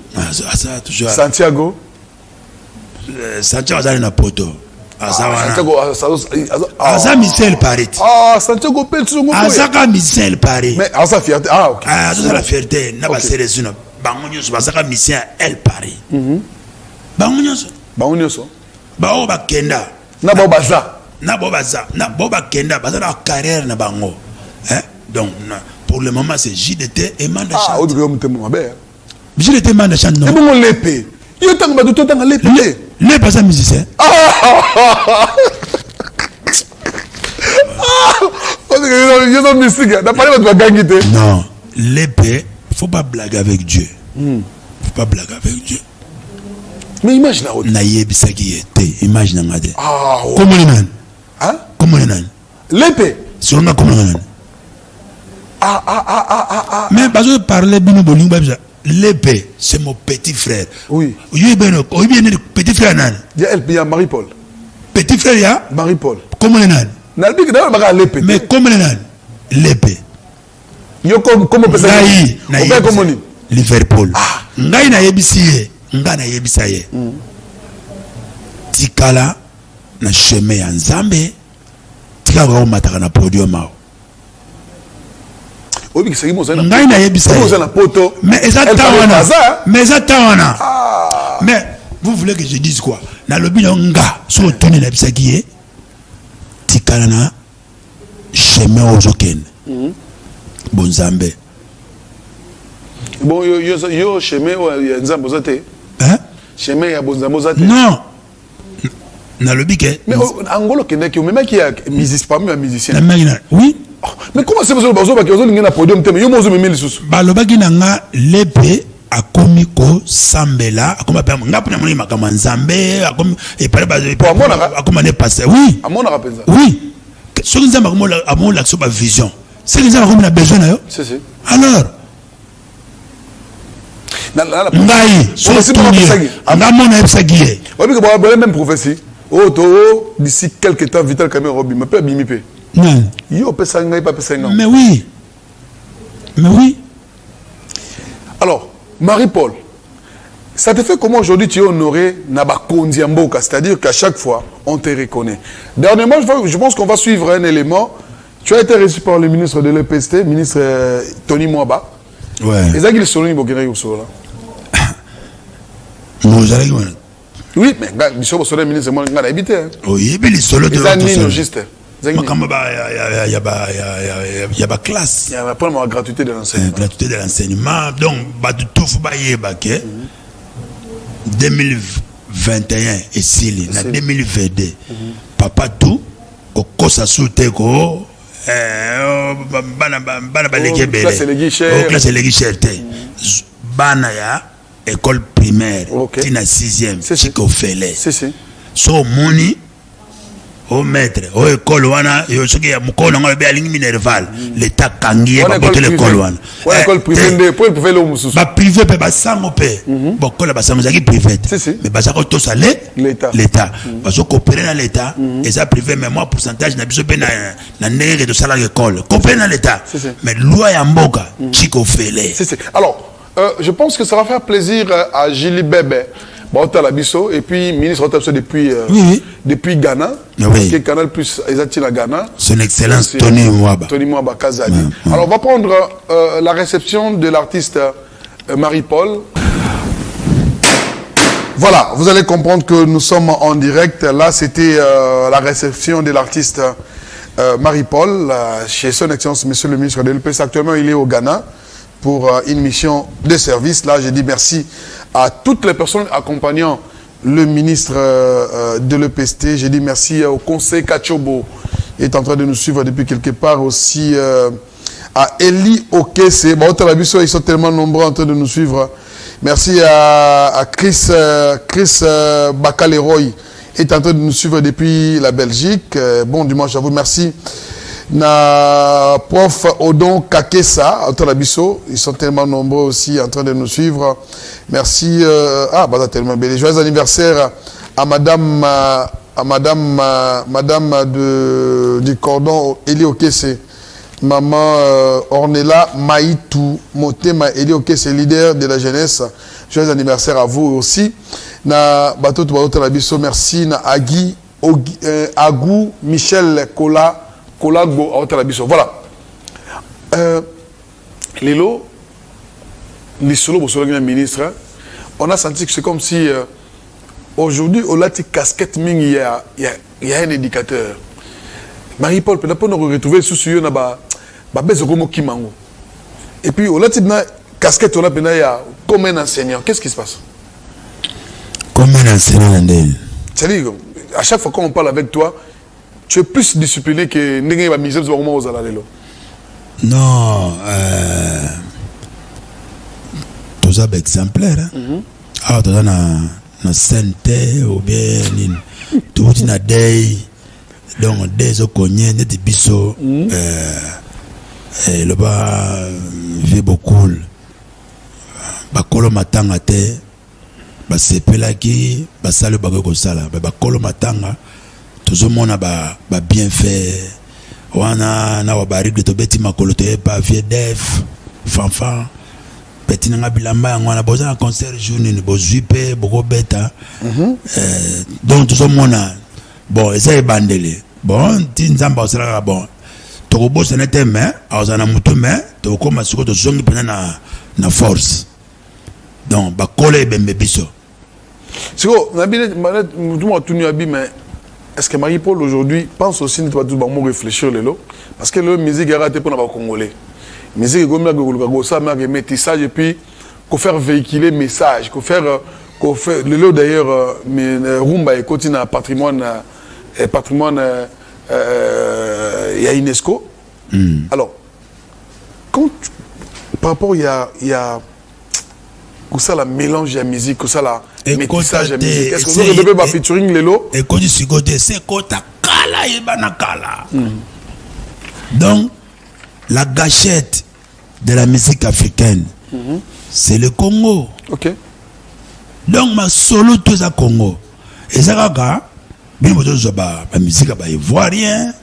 ça toujours Santiago azali na poto Santiago Asa Michel Paris Santiago pe tsungo Azaka Michel Paris mais Asa fierté ok Asa la fierté na ba sérieusement bango nyonso bazaka mission El Paris bango nyonso bango nyonso bao bakenda Na baza. Na baza. Na kenda baza la carrière na bango. Hein? Donc pour le moment c'est JDT et Manda Chant. Ah, au début on mabe. JDT Manda Chant non. Et bon l'épée. Yo tang ba tout tang l'épée. Les pas musicien. Non, l'épée, faut pas blaguer avec Dieu. Faut pas blaguer avec Dieu. Mais imagine na yebisa qui était, imagine ngade. Ah. Comment les nan? Hein? Comment les nan? L'épée. Sur na comment les nan? Mais parce que parler bino bolingo babza. L'épée, c'est mon petit frère. Oui. Oui, bien petit frère nan. Il y a Marie-Paul. Petit frère ya? Marie-Paul. Comment les nan? Mais comment les nan? L'épée. Yo comment peut ça? On fait comment ni? Liverpool. Ngai na yebisi nga na yebisa ye. Tikala na chemin ya Nzambe. Tikala ko mataka na podium mao. Obi ki segimo za na. Ngai na yebisa ye. Na poto. Mais exactement. Mais exactement. Mais vous voulez que je dise quoi? Na lobi na nga so toni na yebisa ki ye. Tikala na chemin ozoken. Bon Nzambe. Bon yo chemin ya Nzambe ozate. Hein? Chemin ya bon Nzambe ozate. Non. Na lobi ke. Mais Angolo kendaki même qui a musicien parmi les musiciens. Oui. Mais comment c'est possible bazo ba ki ozo ngena podium teme yo mozo memeli susu. Ba lobaki na nga lepe akomi ko sambela akoma pe nga pona moni makama Nzambe akomi et pare ba akoma ne passer. Oui. Amona rapenza. Oui. Ce que Nzambe akomo amono l'action ba vision. C'est que Nzambe akomi na besoin na yo. Si. Alors ngai so tuni anga mona epsagi. Obi ko ba même prophétie. Oh to d'ici quelque temps Vital Kamerhe Robi me peut bimipe. Non. Yo pesa ngai pas pesa ngai. Mais oui. Mais oui. Alors, Marie-Paul, ça te fait comment aujourd'hui tu es honoré Naba Kondiamboka, c'est-à-dire qu'à chaque fois, on te reconnaît. Dernièrement, je pense qu'on va suivre un élément. Tu as été reçu par le ministre de l'EPST, ministre Tony Mwaba. Ouais. Et ça, il est sur le niveau là. Oui, mais il est sur le ministre, moi, je l'ai habité. Oui, mais il est sur le niveau. Il est juste. Il y a pas classe. Il y a pas la gratuité de l'enseignement. Gratuité de l'enseignement. Donc, tout faut pas y 2021 et si, en 2022, papa tout, kosa soute ko, classe législaire, bana ya école primaire, tina 6e, chiko fele. So moni. Au maître, au école wana, yo soki ya mukolo ngalo be alingi minerval, l'état kangiye ba bote l'école wana. École privée pour privé le mususu. Ba privé pe ba sango pe. Bon kola ba sango zaki privé. Mais ba sako to salé l'état. Ba so coopérer dans l'état et ça privé mais moi pourcentage na biso pe na ndenge de salaire école. Coopérer dans l'état. Mais loi ya mboka chiko fele. Alors, je pense que ça va faire plaisir à Julie Bébé. Et puis, ministre depuis Ghana. Oui. Qui Canal Plus, à Ghana. Son Excellence Tony Mwaba. Tony Mwaba Kazali. Alors, on va prendre la réception de l'artiste Marie-Paul. Voilà, vous allez comprendre que nous sommes en direct. Là, c'était la réception de l'artiste Marie-Paul chez son Excellence, Monsieur le ministre de l'EPS. Actuellement, il est au Ghana pour une mission de service. Là, je dis merci à toutes les personnes accompagnant le ministre de l'EPST. Je dis merci au conseil Kachobo, qui est en train de nous suivre depuis quelque part. Aussi à Eli Okese. Ils sont tellement nombreux en train de nous suivre. Merci à Chris Bakaleroy, qui est en train de nous suivre depuis la Belgique. Bon dimanche à vous. Merci. Na prof Odon Kakesa, ils sont tellement nombreux aussi en train de nous suivre. Merci. Tellement belle. Joyeux anniversaire à madame du cordon Eli Okese, maman Ornella Maïtou Motema Eli Okese, leader de la jeunesse. Joyeux anniversaire à vous aussi. Na bateau merci na Agou Michel Kola. Voilà. Lilo, le ministre, on a senti que c'est comme si aujourd'hui, on a une casquette, il y a il y a un éducateur. Marie-Paul, peut-être pour nous retrouver sous ce na ba besogomo kimango. Et puis au là casquette on a il comme un enseignant. Qu'est-ce qui se passe? Comme un enseignant d'elle. C'est-à-dire à chaque fois qu'on parle avec toi, tu es plus discipliné que n'engagé ba mise au moment aux alalelo. Non, tout ça est exemplaire. Ah, tout ça na santé ou bien tout na day. Donc des okonye des biso le ba fait beaucoup ba kolo matanga te ba sepelaki ba sale ba ko sala ba kolo matanga tout mona ba bien fait wana na wa barigle to beti makolo te pa vie def fanfan beti nga bilamba ngwana boza concert journée ni bozuipe boko beta donc tout mona bon essaye bandele bon tinzamba osala bon to bo senete mais azana mutu mais to ko masiko to zongi pena na force donc ba kole bembe biso siko na bine tout moi tunu abi mais est-ce que Marie-Paul aujourd'hui pense aussi ne pas tout bon réfléchir lelo parce que le musique est raté pour na ba congolais musique comme la go ça mais métissage et puis qu'on faire véhiculer message qu'on faire le d'ailleurs rumba et continue patrimoine il y a UNESCO. Alors, quand par rapport il y a ça la mélange de la musique, ça la métissage de la musique. Est-ce que vous devez pas featuring Lelo? Et quand tu côté c'est kota kala et banakala. Donc la gâchette de la musique africaine, c'est le Congo. Ok. Donc ma solo tous à Congo. Et ça gaga. Bien la musique ba ivoirien,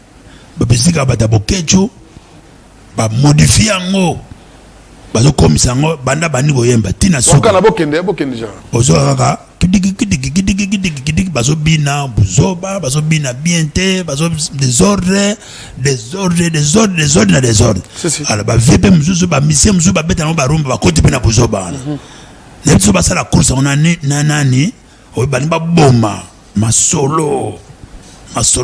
la musique ba tabokecho, ba modifier ngo, ba zo comme ça ngo banda bani boyemba tina so. Oka na bokende déjà. Ozo kaka kidiki bazo bina buzoba, bazo bina biente, bazo désordre. Alors ba vepe mzuzu ba mise mzuzu ba beta ngo ba rumba ba koti pena buzoba. N'ebiso ba sala course on a nani, o bani ba boma. Masolo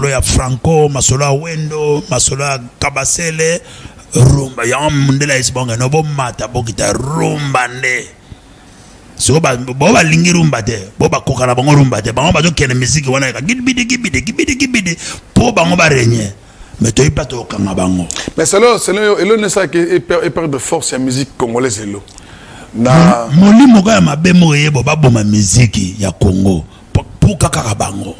ya Franco, masolo ya Wendo, masolo ya Kabasele, rumba ya mundela isibonga no bo mata bokita rumba nde. So ba lingi rumba te, bo ba kokala bango rumba te, bango ba zo kene musique wana ka gibidi po bango ba renye. Mais toi pas to kanga bango. Mais c'est là ne ça que perd de force la musique congolaise là. Na molimo ka mabe moye bo ba boma musique ya Congo. Kaka bango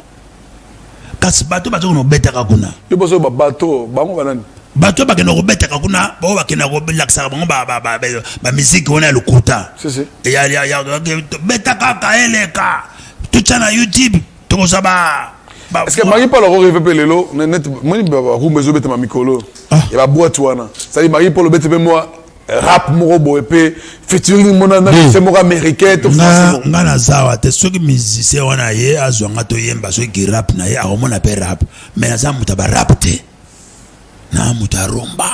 kasi bato bato no betaka kuna yo bozo ba bato bango banani bato bakena ko betaka kuna bo bakena ko laksa bango ba musique wana lukuta si ya betaka ka eleka tuchana YouTube to saba est-ce que Marie-Paul a rêvé lelo net moni ba rumba zo betama mikolo et ba boîte wana ça dit Marie-Paul betebe moi rap morobo et puis featuring monana c'est mora américain to français ngana zawa te soki musicien wana ye azwanga to yemba soki rap na ye akomona pe rap mais aza muta ba rap te na muta rumba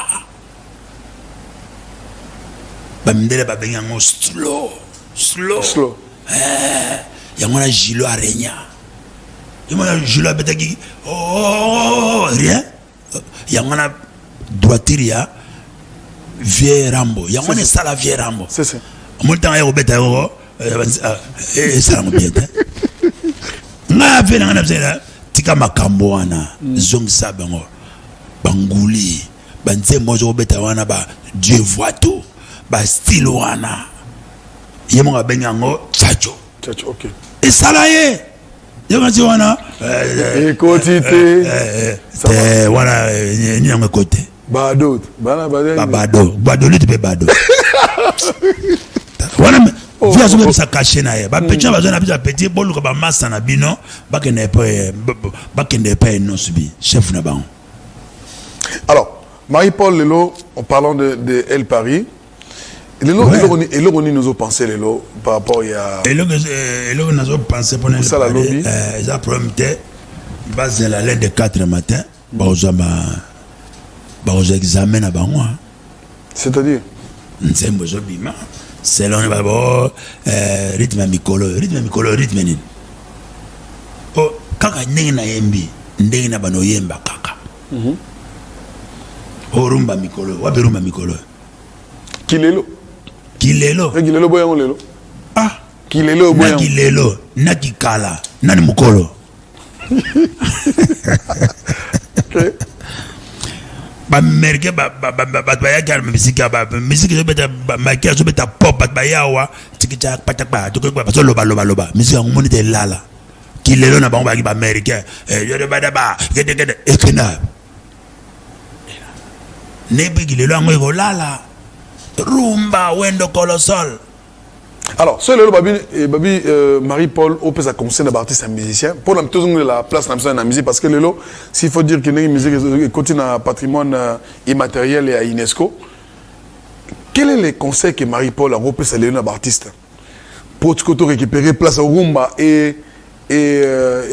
ba mindele ba benga ngo slow yango na Gilo Arenya yango na Gilo betaki rien yango na droitiria vieux Rambo yango ne sala vieux Rambo c'est mon temps ya obeta yo ça me bien na ve na na tika makambo wana zong sabango banguli banze mojo obeta wana ba Dieu voit tout ba style wana yemo ga bengango chacho ok et salaye yonga ti wana écoutez wana ni yango côté bado lutte pe bado wana via so bisa caché na ye ba petit ba zona bisa petit bolu ko ba massa na bino ba kende pe non subi chef na bango. Alors Marie-Paul Lelo en parlant de El Paris Lelo nous a pensé Lelo par rapport il y a Lelo nous a pensé pour ça la lobby ça problème était base la l'aide de 4 matin ba ozama aux examens à bango c'est-à-dire nzembo zo bima selon le babo rythme mikolo ni oh kaka ndenge na yembi ndenge na bano yemba kaka orumba mikolo waberumba mikolo kilelo boyango lelo kilelo boyango kilelo na kikala nani mukolo ba merke ba ya kar misika ba misika zo beta ba kia zo beta pop ba yawa tikita patakba to ko ba zo loba misika ngomoni te lala kilelo na bango ba merke yo de ba gede ekena nebe kilelo ngo lala rumba wendo kolosol. Alors, ce lelo babi Marie-Paul au pesa conseil d'artiste et musicien pour la place dans la musique parce que lelo s'il faut dire que la musique continue un patrimoine immatériel et à UNESCO. Quel est le conseil que Marie-Paul a repris à l'élément d'artiste pour récupérer place au rumba et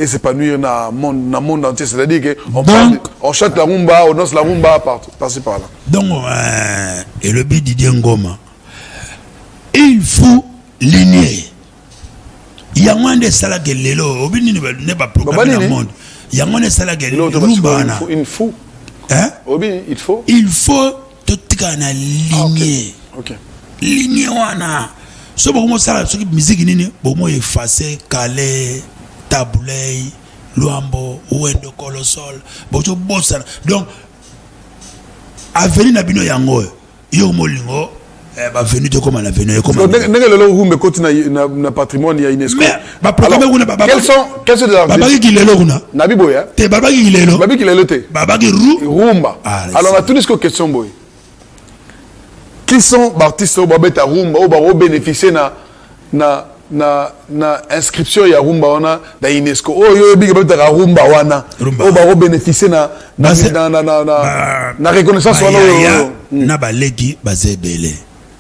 s'épanouir dans le monde entier, c'est-à-dire que on chante la rumba, on danse la rumba par-ci par-là. Donc et le but Didier Ngoma, il faut ligné. Il y a moins de salles que l'élo. Obi n'est pas programmé dans le monde. Il y a moins de salles que l'élo. Il faut. Hein? Obi, il faut. Il faut tout kana ligné. Ok. Ligné wana. So beaucoup ça, ce qui musique nini, beaucoup effacer, caler, taboulet, luambo, wendo kolosol, beaucoup bossa. Donc avenir na bino yango. Yo molingo. Bah venu de comment la venu comment na patrimoine ya UNESCO. Quels sont des artistes babaki kilelo kuna nabi boya te babaki kilelo te babaki rumba. Alors on a tout ce question boy. Qui sont les artistes au babeta rumba au baro bénéficier na inscription ya rumba wana da UNESCO. Oh yo big babeta rumba wana au baro bénéficier na reconnaissance wana na baleki bazebele.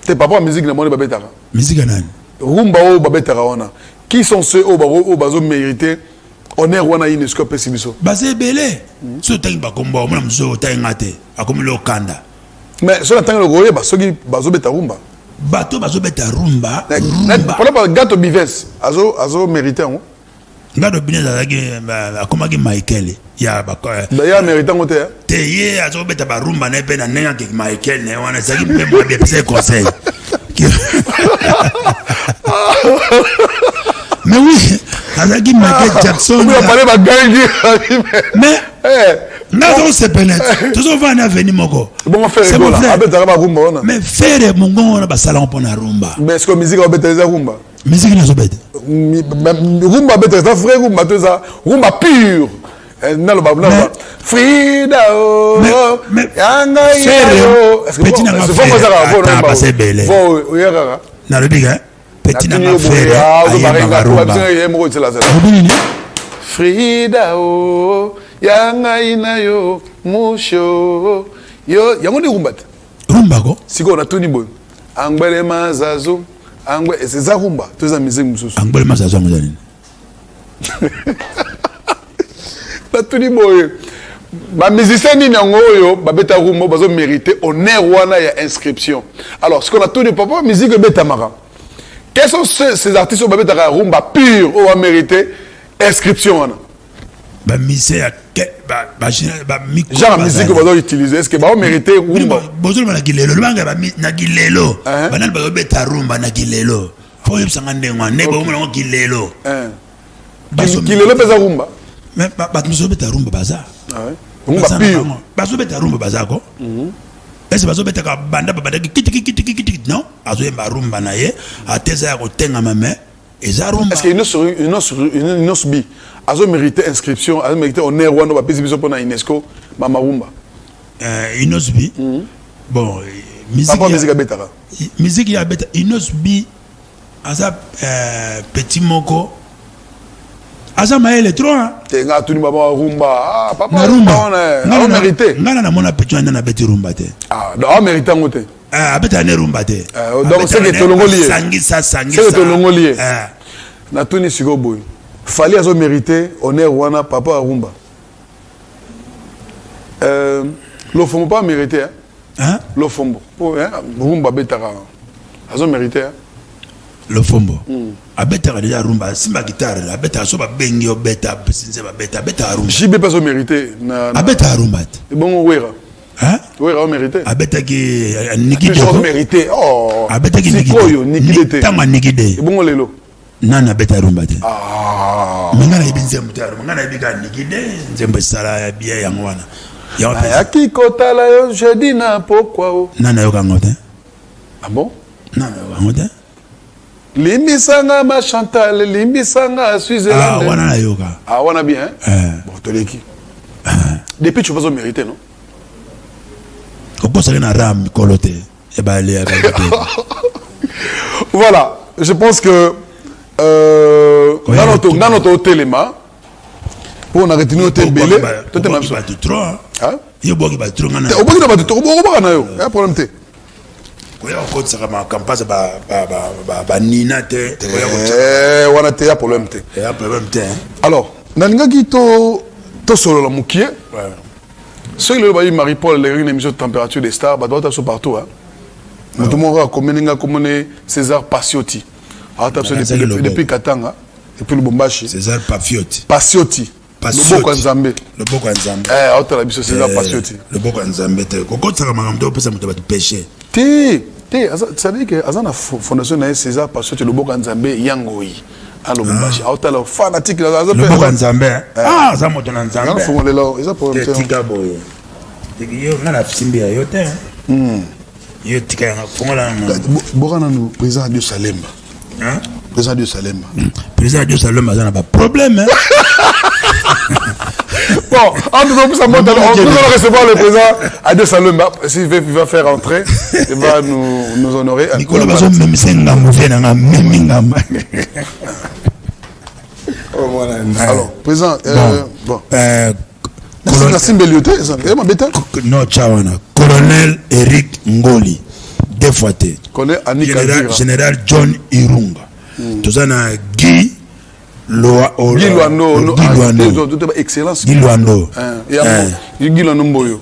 T'es pas musique na moni babetara. Musique nani? Rumba o babetara wana. Qui sont ceux au bazo mérité honneur wana UNESCO pesibiso? Bazé belé. So tangi ba komba mona mzo tangate. Akomi lo kanda. Mais so tangi lo goye ba soki bazo beta rumba. Bato bazo beta rumba. Pour la gato bivens azo mérité on. Gato bivens azaki akomaki Michael. Ya ba d'ailleurs méritant côté te ye azo beta ba rumba na pe na nenga ke Michael ne wana zaki pe mo de pse conseil. Mais oui, azaki Michael Jackson. On va parler ba gangi. Mais non se pénètre. Tous on va na venir moko. Bon faire rigolo. Abeta ba rumba wana. Mais faire mongo wana ba salon pour na rumba. Mais est-ce que musique abeta za rumba? Musique na zo beta. Rumba beta za vrai rumba to za rumba pur. Non, Frida, mais Yanga, est-ce que petit n'a pas fait belle? N'a le big, petit n'a pas fait. Frida, Yanga, Inayo, Musho, Yo, Yamoni Rumbat. Rumbago? Si on a Tony Boy, Angbele Mazazo, Angbele, c'est ça Rumba, tous les musiques. Angbele Mazazo, Tony Boy. Ba musicien ni nangoyo ba beta rumba bazo mériter honneur wana ya inscription. Alors ce qu'on a tout de papa musique beta mara. Quels sont ces artistes ba beta rumba pur ou a mérité inscription wana? Ba musicien ba micro genre musique bazo utiliser est-ce que ba mériter rumba? Bozo na gilelo banga ba na gilelo. Banal ba beta rumba na gilelo. Faut y sanga ndengwa ne ba mo gilelo. Gilelo pesa rumba. Mais bazo beta rumba baza. Ah ouais. Rumba pur. Bazo beta rumba baza ko. Est-ce bazo beta ka banda banda kiti non? Azo yemba rumba na ye, ateza ya kotenga mame. Eza rumba. Est-ce qu'il une bi azo mérité inscription, azo mérité honneur wana ba pesi biso pona UNESCO mama rumba. Inosbi. Bon, musique ya beta. Musique ya beta Inosbi aza petit moko. Azama électro hein. Tenga tuni baba rumba. Ah papa rumba. On mérité. Ngana na mona petit na beti rumba te. Ah, on mérité ngote. Abeta ne rumba te. Donc c'est que tolongolier. Sangisa. C'est que tolongolier. Na tuni siko boy. Fallait azo mérité honneur wana papa rumba. Lo fombo pas mérité hein. Lo fombo. Rumba betara. Azo mérité hein. le fombo abeta déjà rumba simba guitare abeta so ba bengi obeta sinze ba beta rumba JB pas au mérité abeta rumba bon wera hein wera au mérité abeta ki nikide au mérité oh abeta ki nikide tama nikide bon lelo nana beta rumba te mengana ibinze mutaro mengana ibika nikide nzembe sala ya bia ya ngwana ya ki kotala yo jeudi na pourquoi nana yo kangote ah bon nana yo kangote limbisanga ma Chantal limbisanga Switzerland wana na yoka wana bien bon toleki depuis tu vas au mérité non okosa na ram kolote e ba le ya voilà je pense que dans notre téléma pour on a retenu au télébélé tout est même pas trop hein yo boki ba trop ngana o boki ba trop boki na yo un problème té koya ko tsaka ma campagne ba nina te wana te ya problème té alors nalingaki to solo la mukie ceux qui le Marie-Paul les une émission de température des stars ba doit être partout hein tout le monde a commené César Passiotti depuis Katanga et puis le Bombashi César Passiotti le Boko Nzambe la biso César Passiotti le Boko Nzambe te kokotaka makambo pesa muto ba péché ça veut dire que azana fondation na César Passiotti le Boko Nzambe yangoi à le Bombashi la fanatique le Boko Nzambe za moto na Nzambe fond lelo eza problème te tika boyo yo ngana simbi yo te yo tika ya fongola bokana no président de Salemba hein président de Salemba président de Salemba ça n'a pas problème hein bon en tout cas on va recevoir le président de Salemba s'il va faire entrer il va nous honorer Nicolas bazo même senga mouvena nga memingama alors président bon non chawana colonel Eric Ngoli deux fois général John Irunga tozana Guy Luando excellence Guy Luando Guy Luando mboyo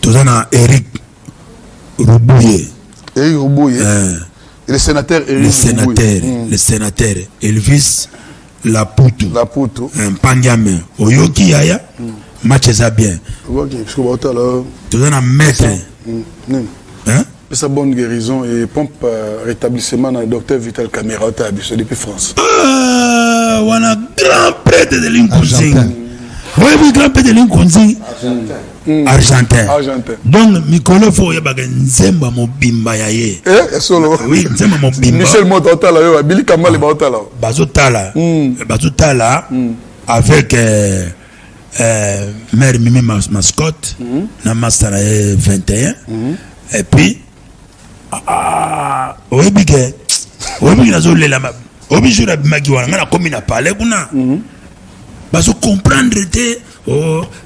tozana Eric Rubuye le sénateur Elvis Laputu Mpangame Oyoki Yaya match ça bien tu as un maître hein sa bonne guérison et pompe rétablissement dans le docteur Vital Camera depuis France wana grand prêtre de l'Inkunzi oui grand prêtre de l'Inkunzi argentin donc Mikolo fo yabaga nzemba mobimba yaye solo oui nzemba mobimba Michel Mototala yo Billy Kamale baotala bazotala avec mère Mimi mascotte na master 21 et puis oebike nazolela obijura bimaki wana ngana komi na pale kuna bazo comprendre te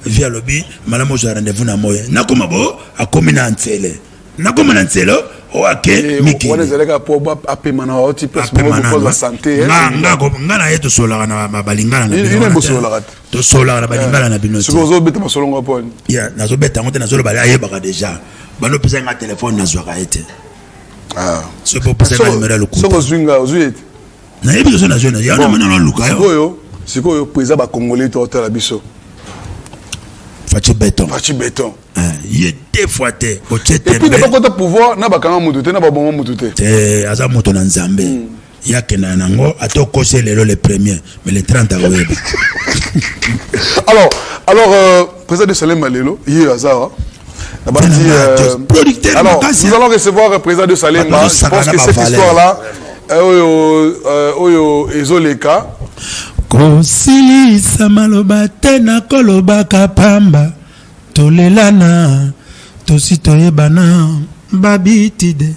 via lobby malamu zo rendez-vous na moye nakoma bo akomi na ntsele nakoma na ntselo ake miki wana zeleka po apema na oti place pour la santé ngana yeto solaka na balingana na bino ine bosolaka to solaka na balingana na bino siko zo beta masolonga po ya nazo beta ngote nazo bala ayebaka déjà bano pesa nga téléphone nazwaka ete c'est pour pesa nga numéro le coup soko zwinga ozuyete na yebi zo na zona ya na mana luka yo sikoyo président ba congolais to la biso Fachi béton il est deux fois te et puis de pas côté pouvoir na ba kanga mutu te na ba bongo mutu te aza moto na nzambe ya kena nango atoko c'est le premier mais le 30 aoye alors président de Salem Malelo yi azara alors nous allons recevoir le président de Salem. Je pense que cette histoire là oyo ezoleka kosilisa maloba te na koloba kapamba tolelana tosi toyebana babitide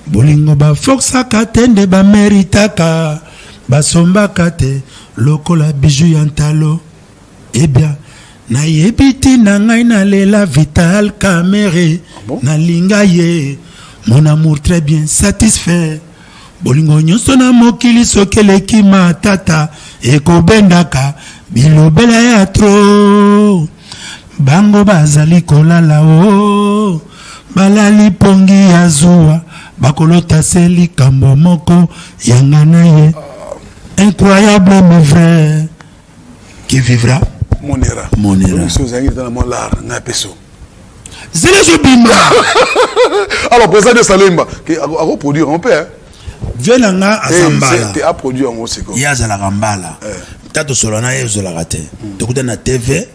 bolingo bafoksaka te nde bameritaka basombaka te lokola biju ya ntalo ebia nayebi ntina ngai nalela Vital Camera nalinga ye mon amour très bien satisfait bolingo nyonso na mokili soki eleki matata ekobendaka bilobela ya tro bango bazali kolala o balali pongi ya zuwa bakolota seli kambo moko yanganaye incroyable mais vrai qui vivra monera alors président de Salimba qui a produire on peut Violanga Azambala. Tu as produit en Oseko. Yazala Gambala. Tato Solana Yozola Rate. Tu na TV.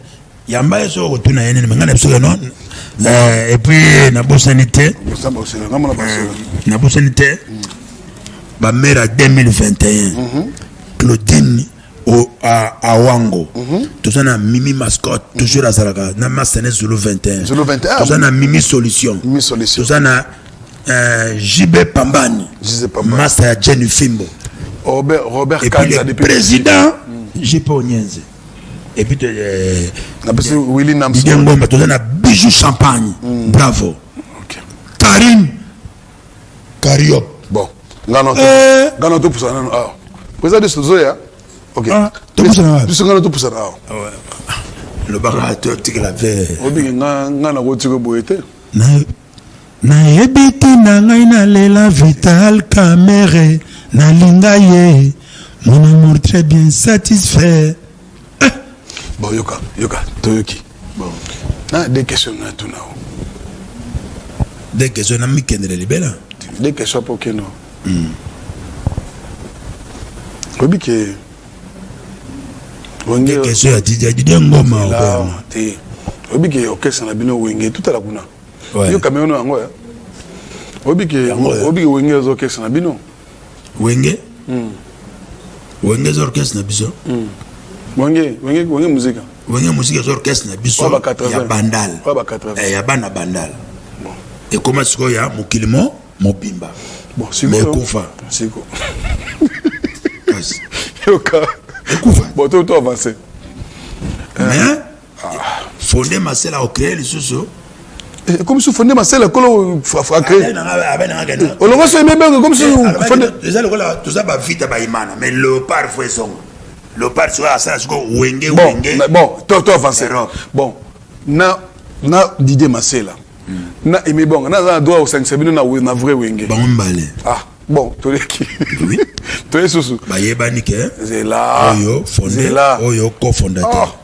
Yamba Yozo Rotuna Yen, Mangana Psoganon. Et puis, Nabosanité. Nabosanité. Ma mère 2021. Claudine à Wango. Tout ça, Mimi Mascotte. Toujours à Zaraga. Namasane Zulu 21. Zulu 21. Tout ça, Mimi Solution. Mimi Solution. Tout ça, JB Pambani, Master Jenny Fimbo, Robert et puis le président JP Onyenze, et puis Willy Namso, Bijou Champagne, bravo. Karim Kariop. Bon, Gano tout pour ça. Président de Sozoya, ok. Tout pour ça. Tout ce qu'on a tout pour ça. Le barateur, tu l'avais. Obi Gana Rotigo Boete. Na yebiti na ngai na lela vital camere na linga ye mon amour très bien satisfait. Bon yoka toyoki. Bon. Na des questions na tout nao. Des questions na mi kendele libela. Des questions pour que non. Obi ke Des questions à Didier Ngoma là. Obi ke orchestre na bino wenge tout à la kuna. Yo Cameroun yango ya. Obi ke wenge zo orchestre na bino. Wenge zo orchestre na biso. Wenge musique. Wenge musique zo orchestre na biso. Ya bandal. Ya bana bandal. Bon. Et comment est-ce qu'il y a mokilimo mobimba. Bon, siko. Mais kufa. Siko. Yoka. Kufa. Bon, tout avancé. Mais fondé Marcel au créer les sous. Comme si fondé Marcel Kolo a créé. On le voit sur les mêmes comme si fondé. Déjà tout ça va vite à Imana, mais le par faut son. Le par sur ça wenge. Bon, tout avancé. Bon, na Didier Marcel. Na aimé bon, na droit au 5 semaines na vrai wenge. Bon balé. Ah, bon, tu es qui? Oui. Tu es sous. Ba yebanike. Zela. Oyo fondé. Oyo cofondateur.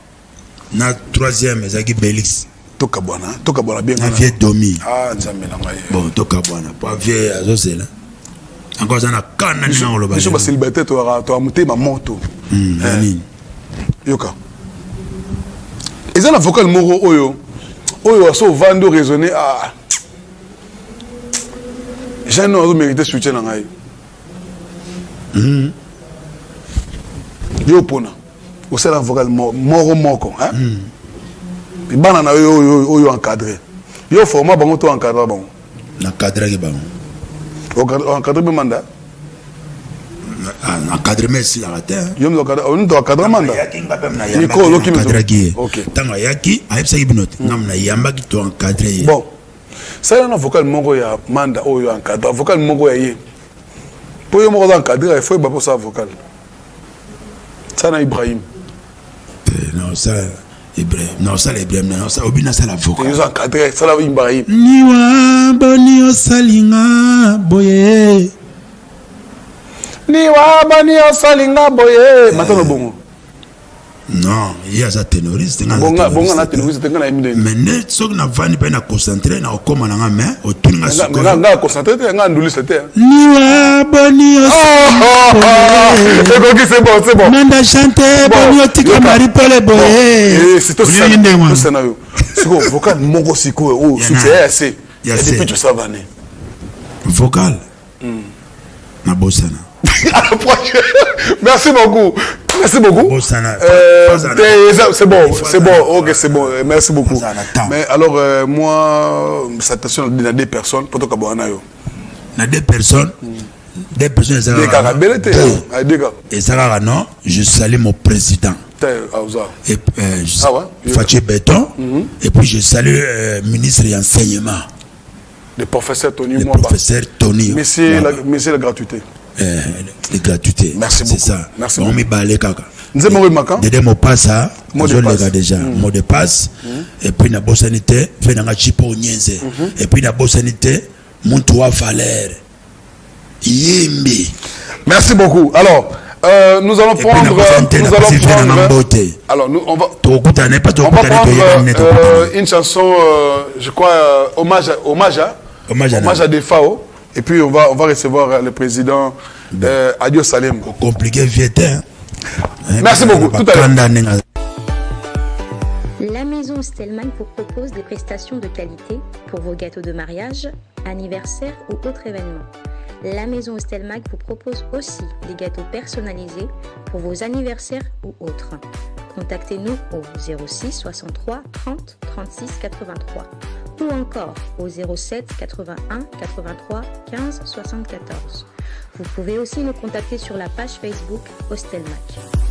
Na troisième ezaki Belix. Toka bwana bien. Na vieux Domi. Ah, nzambe na ngai. Bon, toka bwana. Pas vieux azosela. Encore ça na kana ni ngolo ba. Je suis célibataire to amuté ma moto. Nani. Yoka. Ezana vocal moro oyo aso vando raisonner ah. J'ai non mérité soutien na ngai. Yo pona. Au sein vocal moro moko, hein? Puis banana yo encadré. Yo format bango to encadré bon. Na cadre ki bango. Encadré be mandat. Encadré mais si la terre. Yo me encadré mandat. Nico lo ki me. OK. Tanga yaki ayebsa ki binote. Ngamna yamba ki to encadré. Bon. Ça na vocal moko ya mandat oyo encadré. Vocal moko ya ye. Pour yo moko encadré, il faut ba pour ça vocal. Ça na Ibrahim. Non, ça Ibrahim. Non, ça Ibrahim. Non, ça Obina ça la vocal. Ils ont encadré, ça la Ibrahim. Niwa boni osalinga boye. Niwa boni osalinga boye. Maintenant bon. Non, il y a ça ténoriste. Bon na ténoriste tenga na imide. Mais net sok na vani pe na concentrer na okoma na mais otunga soko. Na concentrer nga nduli c'était. Niwa boni c'est bon. Manda chanter boni otika Marie Paul boye. C'est tout ça. C'est na yo. Siko vocal mongo siko o soutien assez. Et depuis tu savais. Vocal. Na bossana. Merci beaucoup. C'est bon, ok, c'est bon, merci beaucoup. Mais alors, moi, cette question de deux personnes, pour toi, deux personnes, et ça, non, je salue mon président. Et Fatih Béton, et puis je salue le ministre de l'enseignement. Le professeur Tony. Le professeur Tony. Monsieur la gratuité. Les gratuités. Merci beaucoup. C'est ça. Merci on met balé kaka. Nous avons remarqué. Des mots passe ça. Mot de passe déjà. Mot de passe. Et puis na bosanité, fait na chipo nyenze. Et puis na bosanité, montoua Valère. Yembe. Merci beaucoup. Alors, nous allons prendre. Alors, on va prendre une chanson, je crois, hommage à Defao. Et puis, on va recevoir le président Adio Salem. Compliqué, vietnam. Merci beaucoup. Tout à l'heure. La maison Stelmach vous propose des prestations de qualité pour vos gâteaux de mariage, anniversaire ou autres événements. La maison Stelmach vous propose aussi des gâteaux personnalisés pour vos anniversaires ou autres. Contactez-nous au 06 63 30 36 83 ou encore au 07 81 83 15 74. Vous pouvez aussi nous contacter sur la page Facebook Stelmach.